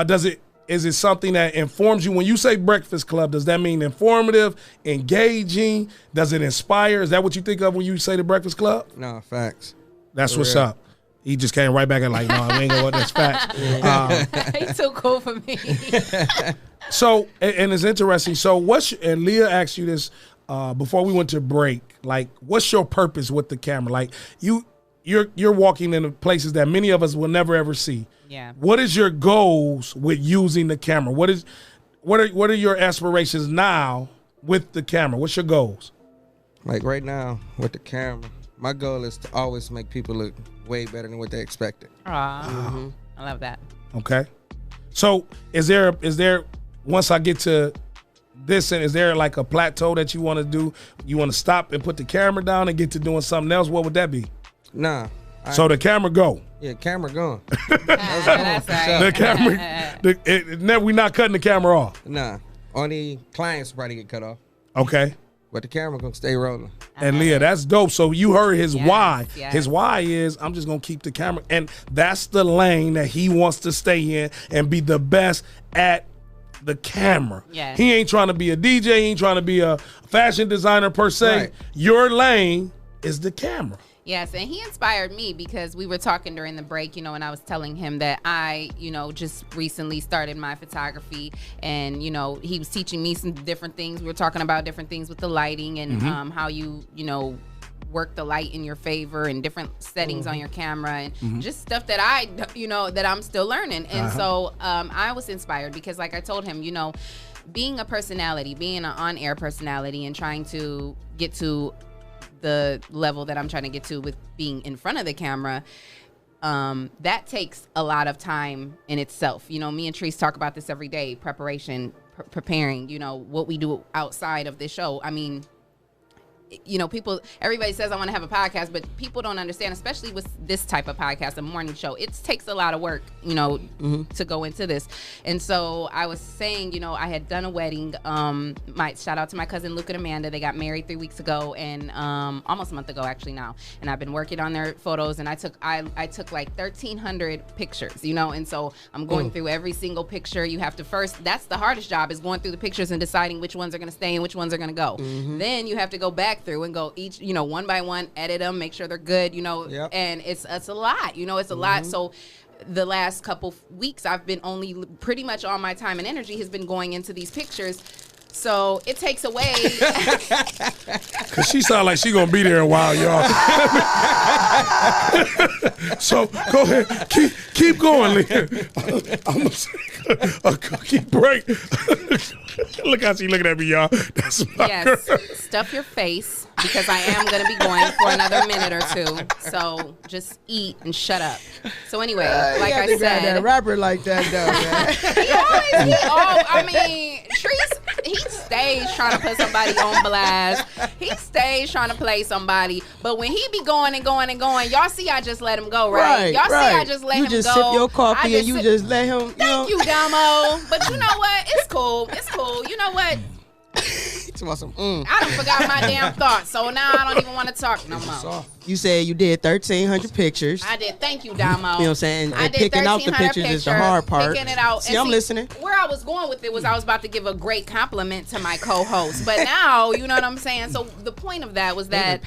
Does it Is it something that informs you? When you say Breakfast Club, does that mean informative, engaging? Does it inspire? Is that what you think of when you say the Breakfast Club? No, facts. That's For what's real. up. He just came right back and like, no, we ain't gonna let that's facts. He's too cool for me. So, and it's interesting. So, and Leah asked you this before we went to break. Like, what's your purpose with the camera? Like, you're walking in places that many of us will never ever see. Yeah. What is your goals with using the camera? What are your aspirations now with the camera? What's your goals? Like right now with the camera, my goal is to always make people look way better than what they expected. I love that. Okay. So is there once I get to this, and is there like a plateau that you want to do? You want to stop and put the camera down and get to doing something else? What would that be? Nah. So the camera go. Yeah, camera gone. That's right. The camera. We're not cutting the camera off. Nah. Only clients probably get cut off. Okay. But the camera gonna stay rolling. And Leah, that's dope. So you heard his why. yes. His why is, I'm just going to keep the camera. And that's the lane that he wants to stay in and be the best at the camera. Yes. He ain't trying to be a DJ. He ain't trying to be a fashion designer per se. Right. Your lane is the camera. Yes, and he inspired me because we were talking during the break, and I was telling him that I, just recently started my photography, and, he was teaching me some different things. We were talking about different things with the lighting and how you work the light in your favor and different settings on your camera and just stuff that that I'm still learning. And so I was inspired because, like I told him, being a personality, being an on-air personality and trying to get to the level that I'm trying to get to with being in front of the camera, that takes a lot of time in itself. Me and Treese talk about this every day, preparation, preparing, what we do outside of this show. I mean, everybody says I want to have a podcast, but people don't understand, especially with this type of podcast, a morning show. It takes a lot of work, to go into this. And so I was saying, I had done a wedding. Shout out to my cousin Luke and Amanda. They got married 3 weeks ago and almost a month ago actually now. And I've been working on their photos, and I took like 1,300 pictures, and so I'm going through every single picture. You have to first, that's the hardest job, is going through the pictures and deciding which ones are going to stay and which ones are going to go. Then you have to go back through and go each, one by one, edit them, make sure they're good, and it's a lot, it's a lot. So the last couple weeks I've been only pretty much all my time and energy has been going into these pictures. So it takes away. Cause she sound like she gonna be there a while, y'all. So go ahead, keep going, Leah. I'm gonna take a cookie break. Look how she looking at me, y'all. That's my girl. Stuff your face because I am gonna be going for another minute or two. So just eat and shut up. So anyway, like I said, that rapper like that though, man. He stays trying to put somebody on blast. He stays trying to play somebody. But when he be going and going and going, y'all see I just let him go, right? Y'all see I just let him go. You just sip your coffee and you just let him. Thank you, Damo. But you know what? It's cool. It's cool. You know what? I done forgot my damn thoughts, so now I don't even want to talk no more. You said you did 1,300 pictures. I did. Thank you, Damo. You know what I'm saying? I And did picking out the pictures is the hard part. Picking it out. See, I'm listening. Where I was going with it was I was about to give a great compliment to my co-host, but now you know what I'm saying. So the point of that was that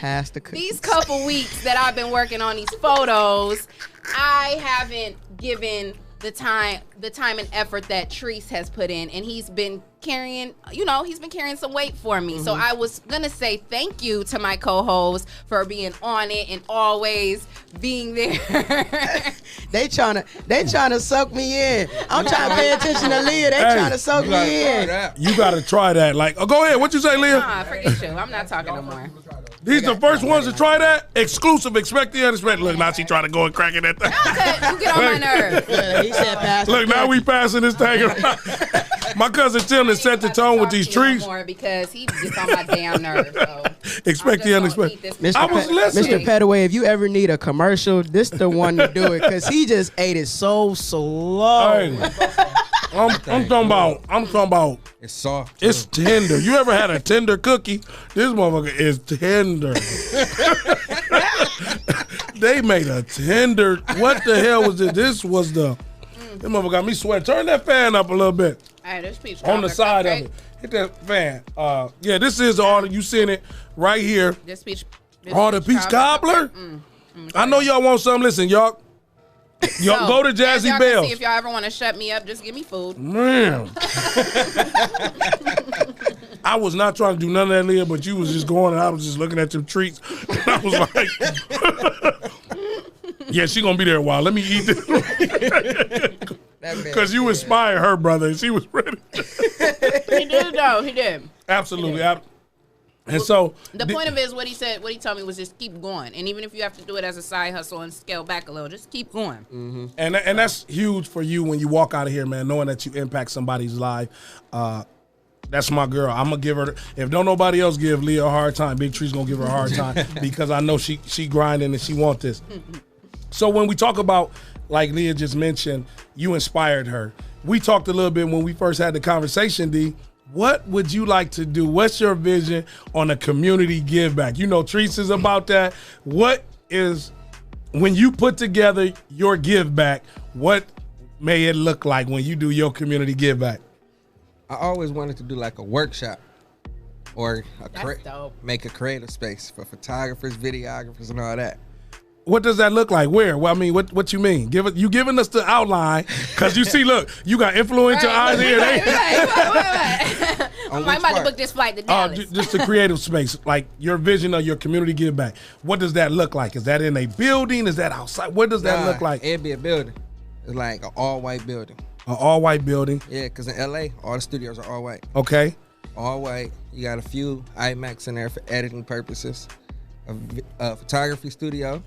these couple weeks that I've been working on these photos, I haven't given the time and effort that Treese has put in, and he's been carrying some weight for me. So I was gonna say thank you to my co-host for being on it and always being there. They trying to suck me in. I'm trying to pay attention to Leah. They trying to suck me in. You gotta try that. Like, go ahead. What you say, Leah? Nah, forget you. I'm not talking no more. These the first ones to try that? Exclusive, expect the unexpected. Look, now she trying to go and crack it at that. You get on my nerves. He said pass. Look, now we passing this thing around. My cousin Tim has set the tone with these trees. More because he gets on my damn nerves. So expect the unexpected. I was listening. Mr. Petaway, if you ever need a commercial, this the one to do it because he just ate it so slow. Hey, I'm talking about. It's soft. Too. It's tender. You ever had a tender cookie? This motherfucker is tender. They made a tender. What the hell was it? This was the. This motherfucker got me sweating. Turn that fan up a little bit. Hey, this piece on the side of it. Hit that fan. Yeah, this is all you seen it right here. This peach. All the peach cobbler. I know y'all want some. Listen, y'all. Y'all go to Jazzy y'all Bells. See if y'all ever want to shut me up, just give me food. Man. I was not trying to do none of that, Leah, but you was just going and I was just looking at your treats. And I was like, yeah, she going to be there a while. Let me eat this. Because you inspired her, brother, and she was ready. He did, though. He did. Absolutely. And so the point of it is what he said, what he told me was just keep going. And even if you have to do it as a side hustle and scale back a little, just keep going. Mm-hmm. And that's huge for you when you walk out of here, man, knowing that you impact somebody's life. That's my girl. I'm going to give her, if don't nobody else give Leah a hard time, Big Tree's going to give her a hard time because I know she grinding and she want this. So when we talk about, like Leah just mentioned, you inspired her. We talked a little bit when we first had the conversation, D. What would you like to do? What's your vision on a community give back? You know, Treese is about that. What is, when you put together your give back, what may it look like when you do your community give back? I always wanted to do like a workshop or dope. Make a creative space for photographers, videographers, and all that. What does that look like? Where? Well, I mean, what you mean? You giving us the outline because you see, look, you got influential eyes here. I might have to book this flight to Dallas. Just the creative space, like your vision of your community give back. What does that look like? Is that in a building? Is that outside? What does that look like? It'd be a building. It's like an all-white building. An all-white building? Yeah, because in L.A., all the studios are all white. Okay. All white. You got a few IMAX in there for editing purposes. A photography studio.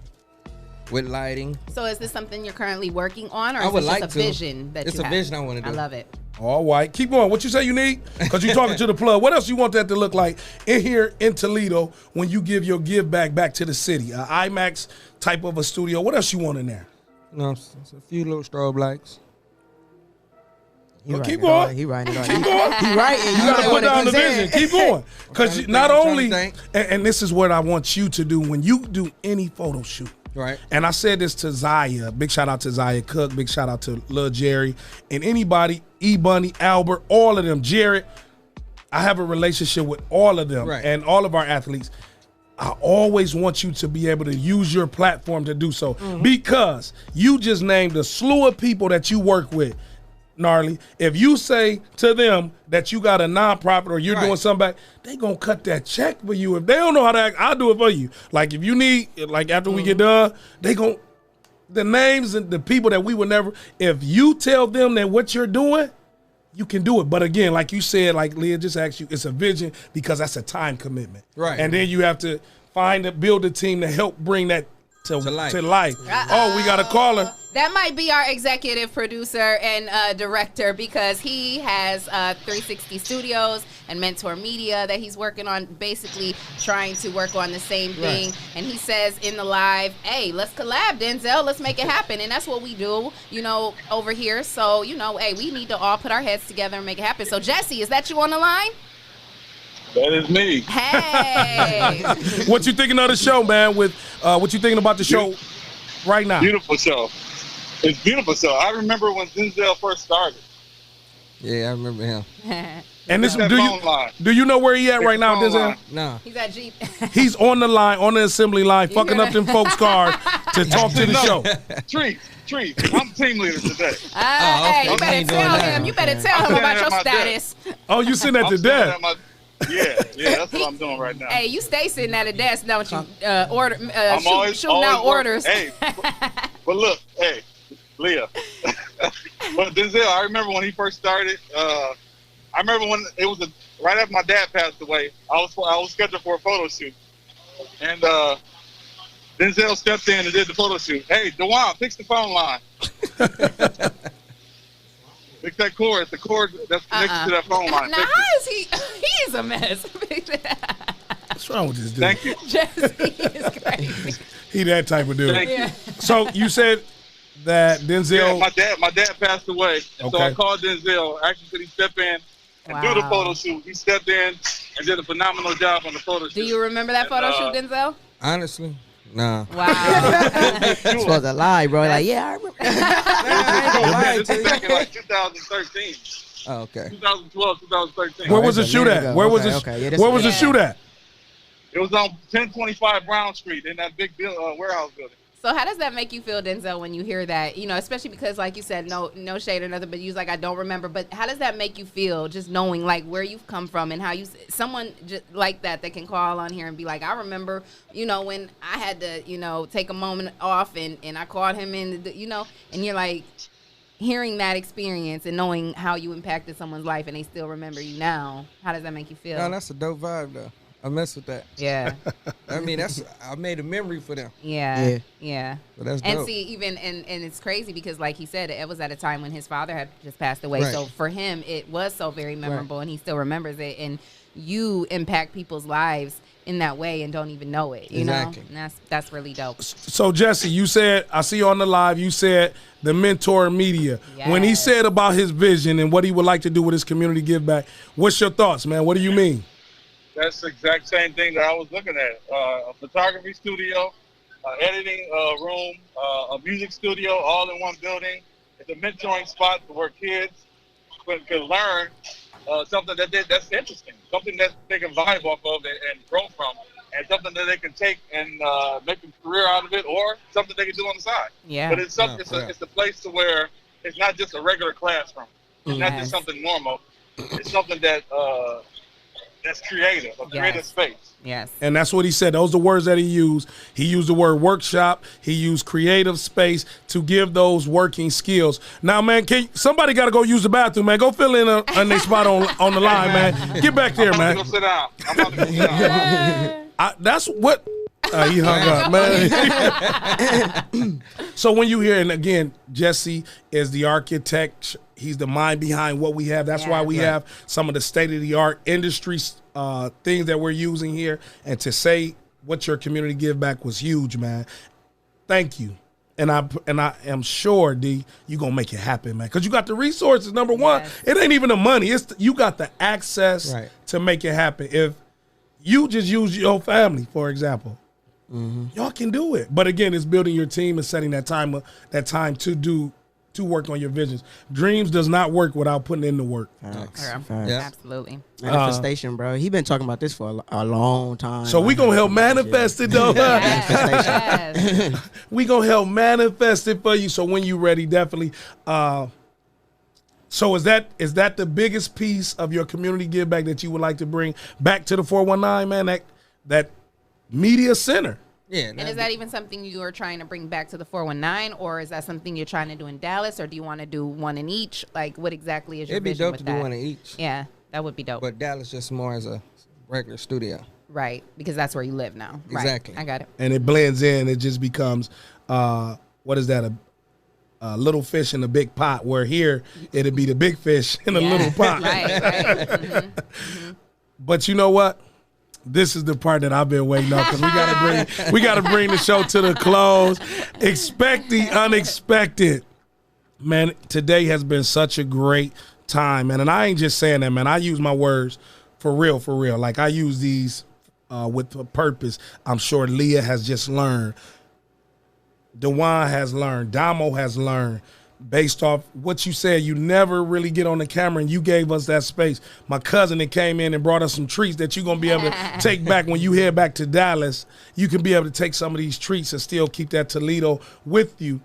With lighting. So is this something you're currently working on, or I is would this like just a vision that it's you have? It's a vision I want to do. I love it. All white. Keep going. What you say you need? Because you're talking to the plug. What else you want that to look like in here in Toledo when you give your give back to the city? An IMAX type of a studio. What else you want in there? No, it's a few little strobe lights. Keep going. He writing it on. Keep going. He writing. You got to put down the vision. Keep going. Because not only, and this is what I want you to do when you do any photo shoot. Right. And I said this to Zaya. Big shout out to Zaya Cook. Big shout out to Lil Jerry. And anybody, E-Bunny, Albert, all of them, Jared. I have a relationship with all of them and all of our athletes. I always want you to be able to use your platform to do so because you just named a slew of people that you work with. Gnarly. If you say to them that you got a nonprofit or you're doing something back, they gonna cut that check for you. If they don't know how to act, I'll do it for you. Like if you need, like after we get done, they gon' the names and the people that we would never. If you tell them that what you're doing, you can do it. But again, like you said, like Leah just asked you, it's a vision because that's a time commitment. Right. And then you have to build a team to help bring that to life. Oh, we got a caller. That might be our executive producer and director because he has 360 Studios and Mentor Media that he's working on, basically trying to work on the same thing. Right. And he says in the live, hey, let's collab, Denzel. Let's make it happen. And that's what we do, over here. So, hey, we need to all put our heads together and make it happen. So, Jesse, is that you on the line? That is me. Hey. What you thinking of the show, man? What you thinking about the show right now? Beautiful show. It's beautiful show. I remember when Denzel first started. Yeah, I remember him. And this, do you know where he at right now, Denzel? No. He's at Jeep. He's on the line, on the assembly line, fucking up them folks' cars to talk to the show. Treat. I'm team leader today. Hey, you better tell him. You better tell him about your status. Oh, you sitting at the desk? Yeah, that's what I'm doing right now. Hey, you stay sitting at a desk, don't you? I'm always shooting out orders. Hey, but look, hey, Leah. But Denzel, I remember when he first started. I remember when it was right after my dad passed away. I was scheduled for a photo shoot, and Denzel stepped in and did the photo shoot. Hey, DeJuan, fix the phone line. Fix that cord. The cord that's connected to that phone line. Now, how is he? He is a mess. What's wrong with this dude? Thank you. Jesse is crazy. He that type of dude. Thank you. So you said that Denzel. Yeah, my dad passed away. So I called Denzel. Actually, said he step in and do the photo shoot. He stepped in and did a phenomenal job on the photo shoot. Do you remember that photo shoot, Denzel? Honestly, Nah. Wow. You're supposed to lie, bro. Like, yeah, I remember. This is back in like 2013. Oh, okay. 2012, 2013. Where was the shoot at? Where was where was the shoot at? It was on 1025 Brown Street in that big warehouse building. So how does that make you feel, Denzel, when you hear that? You know, especially because, like you said, no shade or nothing, but you was like, I don't remember. But how does that make you feel, just knowing like where you've come from and how you, someone just like that can call on here and be like, I remember, you know, when I had to, you know, take a moment off and I called him in, you know, and you're like, hearing that experience and knowing how you impacted someone's life and they still remember you now. How does that make you feel? No, that's a dope vibe though. I mess with that. Yeah. I mean, I made a memory for them. Yeah. So that's and dope. see, even and it's crazy because, like he said, it was at a time when his father had just passed away. Right. So for him, it was so very memorable, and he still remembers it. And you impact people's lives in that way and don't even know it. You know, and that's really dope. So Jesse, you said, I see you on the live. You said the mentor media. Yes. When he said about his vision and what he would like to do with his community give back, what's your thoughts, man? What do you mean? That's the exact same thing that I was looking at. A photography studio, editing room, a music studio, all in one building. It's a mentoring spot where kids can learn something that's interesting, something that they can vibe off of and grow from, and something that they can take and make a career out of it, or something they can do on the side. Yeah. But it's a place to where it's not just a regular classroom. It's not just something normal. It's something that that's creative, a creative space. Yes. And that's what he said. Those are the words that he used. He used the word workshop. He used creative space to give those working skills. Now, man, somebody got to go use the bathroom, man. Go fill in on their spot on the line, man. Get back there, man. I'm about to go sit down. That's what. He hung up, man. So when you hear, and again, Jesse is the architect. He's the mind behind what we have. That's why we have some of the state-of-the-art industry things that we're using here. And to say what your community give back was huge, man. Thank you. And I am sure, D, you gonna make it happen, man. Because you got the resources. Number one, it ain't even the money. You got the access to make it happen. If you just use your family, for example, y'all can do it. But again, it's building your team and setting that time to work on your visions. Dreams does not work without putting in the work. Absolutely. Manifestation, bro. He been talking about this for a long time. So we gonna help manifest it, though. We gonna help manifest it for you. So when you ready, definitely. So is that the biggest piece of your community give back that you would like to bring back to the 419, man? That media center. Yeah. And is that even something you are trying to bring back to the 419, or is that something you're trying to do in Dallas, or do you want to do one in each? Like, what exactly is your vision with that? It'd be dope to do one in each. Yeah, that would be dope. But Dallas just more as a regular studio. Right, because that's where you live now. Exactly. Right. I got it. And it blends in. It just becomes, what is that, a little fish in a big pot, where here it'd be the big fish in a little pot. Right. But you know what? This is the part that I've been waiting on, because we gotta bring the show to the close. Expect the unexpected. Man, today has been such a great time, man. And I ain't just saying that, man. I use my words for real. Like, I use these with a purpose. I'm sure Leah has just learned. Dewan has learned. Damo has learned. Based off what you said, you never really get on the camera, and you gave us that space. My cousin that came in and brought us some treats that you're going to be able to take back when you head back to Dallas. You can be able to take some of these treats and still keep that Toledo with you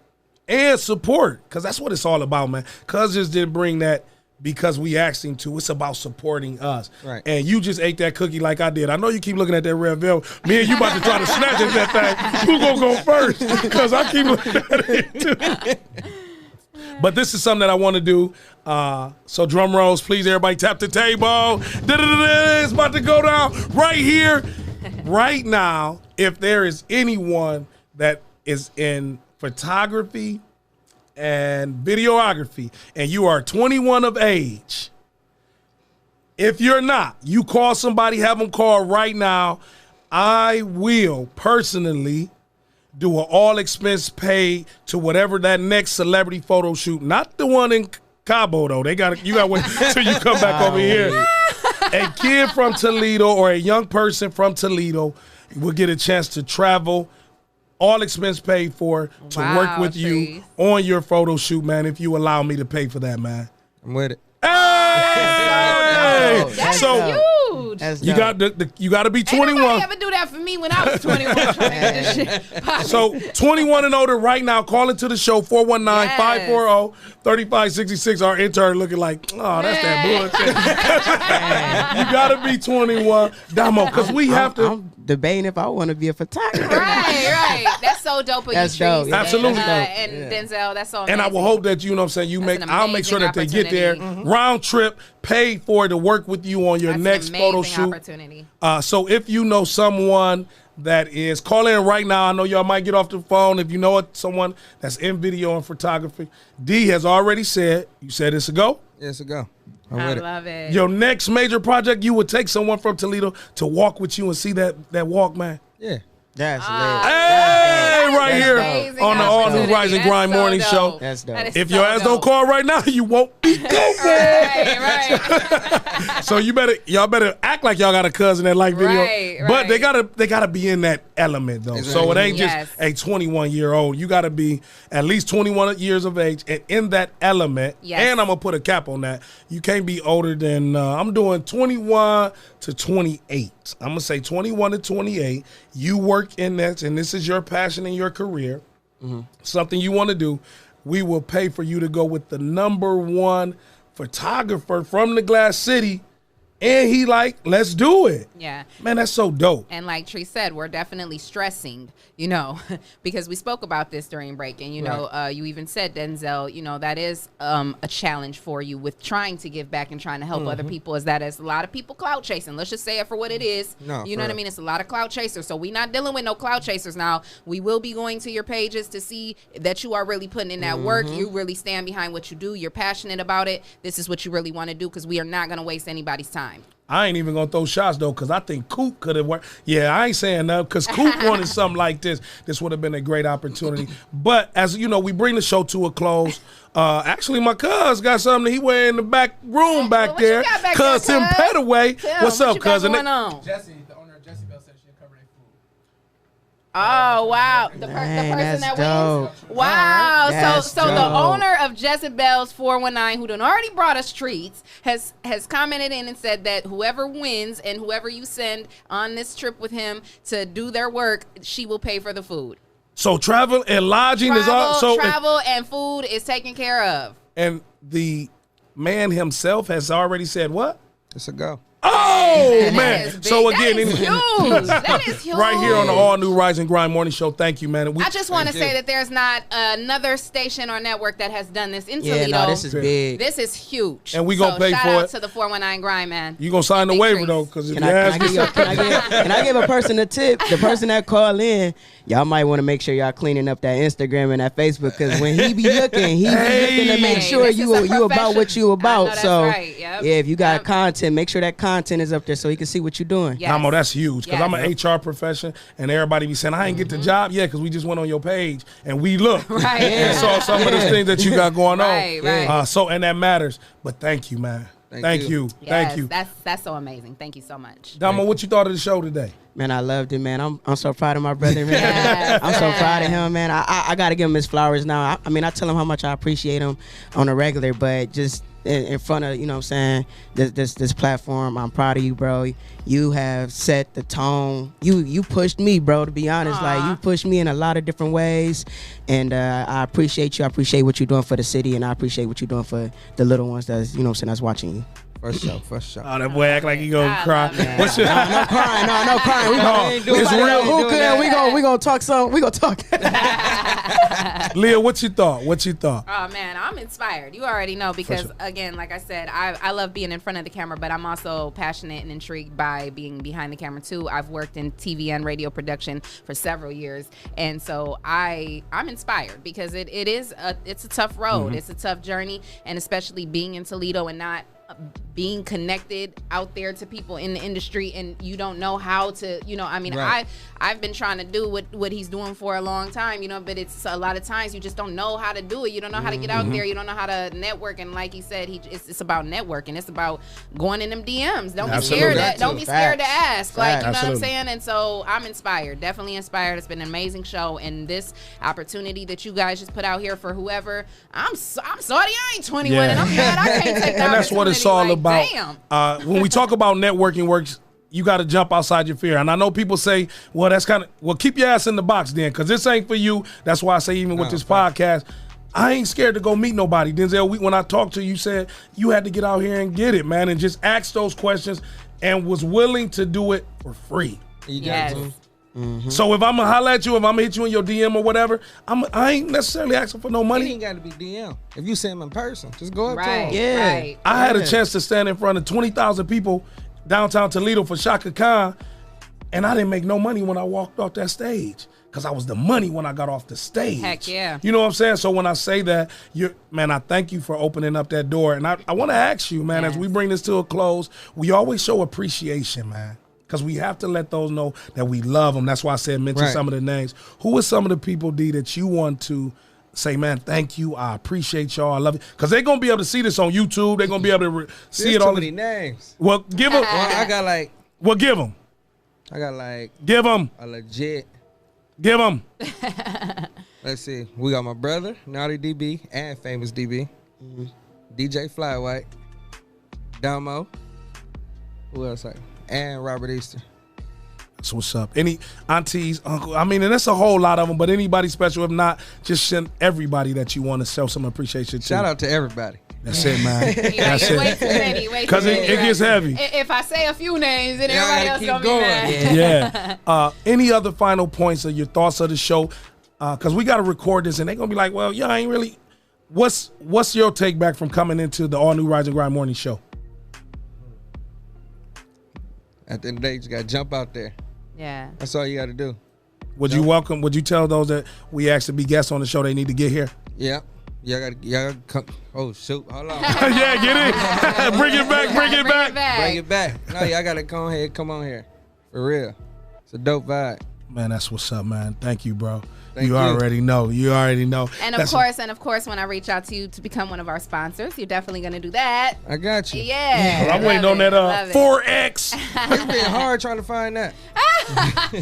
and support, because that's what it's all about, man. Cuz just didn't bring that because we asked him to. It's about supporting us. Right. And you just ate that cookie like I did. I know you keep looking at that red velvet. Me and you about to try to snatch at that thing. Who's going to go first? Because I keep looking at it, too. But this is something that I want to do. So drum rolls, please, everybody tap the table. It's about to go down right here, right now. If there is anyone that is in photography and videography and you are 21 of age, if you're not, you call somebody, have them call right now. I will personally do an all expense paid to whatever that next celebrity photo shoot. Not the one in Cabo, though. You got to wait till you come back over here. A kid from Toledo or a young person from Toledo will get a chance to travel all expense paid for to work with you on your photo shoot, man, if you allow me to pay for that, man. I'm with it. Hey! That's So huge. you got you got to be 21. Nobody ever do that for me when I was 21 trying to get this shit poppin'. So 21 and older right now, call into the show 419-540-3566. Our intern looking like, oh, that's that bullshit. You got to be 21, Damo, because we have to. I'm debating if I want to be a photographer. Right. That's so dope of That's you, Trees. dope. Yeah. Absolutely. And Denzel, that's so amazing. And I will hope that, you know what I'm saying, I'll make sure that they get there. Round trip, paid for to work with you on your next photo shoot. Opportunity. So if you know someone that is, call in right now. I know y'all might get off the phone. If you know someone that's in video and photography, D has already said, you said it's a go? Yeah, it's a go. I love it. Your next major project, you would take someone from Toledo to walk with you and see that walk, man. Yeah. That's lit. Hey, right That's here dope. on the all new Rise and Grind morning show. That's dope. If your ass don't call right now, you won't be good. Right. So y'all better act like y'all got a cousin that like video. Right, but they gotta be in that element though. Exactly. So it ain't just a 21-year-old. You gotta be at least 21 years of age and in that element. Yes. And I'm gonna put a cap on that. You can't be older than I'm doing 21 to 28. I'm gonna say 21 to 28. You work in that, and this is your passion in your career, something you want to do. We will pay for you to go with the #1 photographer from the Glass City. And he like, let's do it. Yeah. Man, that's so dope. And like Tree said, we're definitely stressing, because we spoke about this during break. And, you even said, Denzel, that is a challenge for you with trying to give back and trying to help other people, is that as a lot of people clout chasing. Let's just say it for what it is. No, you know what I mean? It's a lot of clout chasers. So we're not dealing with no clout chasers now. We will be going to your pages to see that you are really putting in that work. You really stand behind what you do. You're passionate about it. This is what you really want to do, because we are not going to waste anybody's time. I ain't even gonna throw shots though, because I think Coop could have worked. Yeah, I ain't saying that because Coop wanted something like this. This would have been a great opportunity. But as you know, we bring the show to a close. Actually, my cuz got something he wear in the back room back what you there. got back Cuz there, Tim cuz? Petaway. Tim, What's what up, you got cousin? going on? Jesse, the owner of Jesse Bell, said she'll cover their food. Oh wow, the person that's that dope. wins. Wow, That's so the dope. owner of Jezebel's 419, who done already brought us treats, has commented in and said that whoever wins and whoever you send on this trip with him to do their work, she will pay for the food. So travel and lodging is all. So travel and food is taken care of. and the man himself has already said what? It's a go. Oh, Man, that man. is big. So again, That is huge. That is huge. right here on the all new Rise and Grind morning show. Thank you, man. I just want to say that there's not another station or network that has done this in Toledo. Yeah, no, this is big. This is huge. And we gonna pay shout for out it. to the 419 Grind, man. You gonna sign the Big waiver trees. though, because if Can you ask me, can I give a person a tip? The person that call in, y'all might want to make sure y'all cleaning up that Instagram and that Facebook, because when he be looking, he be looking to make sure this you is a about what you I know about. that's So right. Yep. yeah, if you got content, make sure that content is up there so he can see what you're doing. Yes. Namo, that's huge because Yes. I'm an HR profession, and everybody be saying I ain't get the job yet because we just went on your page and we looked Right. and saw some of the things that you got going Right, on. right. So and that matters. But thank you, man. Thank you. Yes, Thank you. That's so amazing. Thank you so much. Damo, what you thought of the show today? Man, I loved it, man. I'm so proud of my brother, man. I'm so proud of him, man. I got to give him his flowers now. I mean, I tell him how much I appreciate him on a regular, but just in front of, you know what I'm saying, this platform, I'm proud of you, bro. You have set the tone. You pushed me, bro, to be honest. Like, you pushed me in a lot of different ways, and I appreciate you. I appreciate what you're doing for the city, and I appreciate what you're doing for the little ones that's, you know what I'm saying, that's watching you. For sure. Oh, that boy act like he gonna cry. What's your No crying. No, it's real. Who could? We gonna talk some. We gonna talk. Leah, what you thought? What you thought? Oh man, I'm inspired. You already know because again, like I said, I love being in front of the camera, but I'm also passionate and intrigued by being behind the camera too. I've worked in TV and radio production for several years, and so I'm inspired because it's a tough road. It's a tough journey, and especially being in Toledo and not being connected out there to people in the industry, and you don't know how to, Right. I've been trying to do what he's doing for a long time, but it's a lot of times you just don't know how to do it. You don't know how to get out there. You don't know how to network. And like he said, it's about networking. It's about going in them DMs. Don't be scared. Don't be scared to ask. Like, you know what I'm saying? And so I'm inspired, definitely inspired. It's been an amazing show, and this opportunity that you guys just put out here for whoever. I'm sorry, I ain't 21, and I'm mad I can't take that. And that's what it's all about. When we talk about networking works, you got to jump outside your fear. And I know people say, well, that's keep your ass in the box then, because this ain't for you. That's why I say, even with this podcast, I ain't scared to go meet nobody. Denzel, when I talked to you, you said you had to get out here and get it, man, and just ask those questions and was willing to do it for free. Yes. So if I'm going to holler at you, if I'm going to hit you in your DM or whatever, I ain't necessarily asking for no money. It ain't got to be DM. If you see him in person, just go up to Right, him. Yeah. right. I had a chance to stand in front of 20,000 people downtown Toledo for Shaka Khan, and I didn't make no money when I walked off that stage, because I was the money when I got off the stage. Heck yeah. You know what I'm saying? So when I say that, man, I thank you for opening up that door. And I want to ask you, man, as we bring this to a close, we always show appreciation, man, because we have to let those know that we love them. That's why I said mention some of the names. Who are some of the people, D, that you want to say, man, thank you, I appreciate y'all, I love you? Because they're going to be able to see this on YouTube. They're going to be able to see it all. Too many names. Well, give them. I got like. Well, give them. I got like. Give them. A legit. Give them. Let's see. We got my brother, Naughty DB, and Famous DB. DJ Flywhite. Damo. Who else? And Robert Easter. That's what's up. Any aunties, uncle? I mean, and that's a whole lot of them, but anybody special? If not, just send everybody that you want to show some appreciation to. Shout out to everybody. That's it, man. That's Way too many. Because it gets heavy. If I say a few names, then everybody else gonna be mad. Yeah. Any other final points or your thoughts of the show? Because we got to record this, and they're gonna be like, "Well, I ain't really." What's your take back from coming into the all new Rise and Grind morning show? At the end of the day, you just got to jump out there. Yeah. That's all you got to do. Would you welcome? Would you tell those that we asked to be guests on the show they need to get here? Yeah. Y'all got to come. Oh, shoot. Hold on. Yeah, get in. Bring it back. Bring it back. Bring it back. No, y'all got to come ahead. Come on here. For real. It's a dope vibe. Man, that's what's up, man. Thank you, bro. Thank you. Already know. You already know. And of course, when I reach out to you to become one of our sponsors, you're definitely gonna do that. I got you. Yeah. Well, I'm waiting on that 4X. It's been hard trying to find that.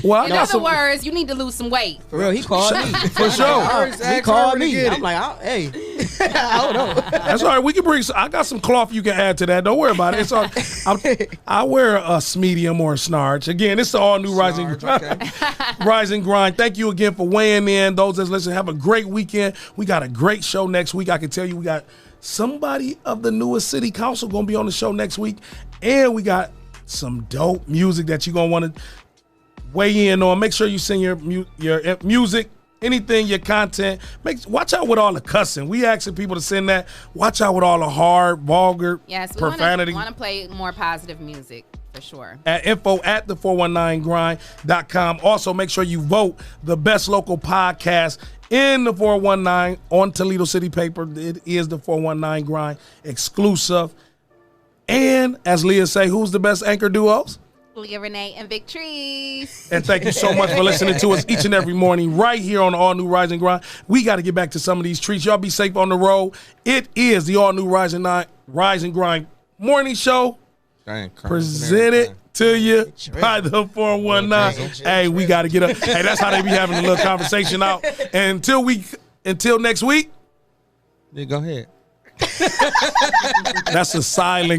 Well, in other words, you need to lose some weight. For real, he called me. For sure. He called me. I'm like, hey. I don't know. That's all right. We can bring. I got some cloth you can add to that. Don't worry about it. It's all. I wear a medium or a snarch. Again, it's the all new Rise and Grind. Rise and Grind. Thank you again for weighing in. Those that's listening, have a great weekend. We got a great show next week. I can tell you, we got somebody of the newest city council gonna be on the show next week, and we got some dope music that you're gonna want to weigh in on. Make sure you send your music. Anything, your content, watch out with all the cussing. We asking people to send that. Watch out with all the hard, vulgar, profanity. We want to play more positive music for sure. At info@the419grind.com. Also, make sure you vote the best local podcast in the 419 on Toledo City Paper. It is the 419 Grind exclusive. And as Leah say, who's the best anchor duos? Leah Renee and Big Trees. And thank you so much for listening to us each and every morning right here on the all new Rise and Grind. We got to get back to some of these treats. Y'all be safe on the road. It is the all new Rise and Grind morning show. Presented to you by the 419. Hey, we got to get up. Hey, that's how they be having a little conversation out. And until next week. Yeah, go ahead. That's a silent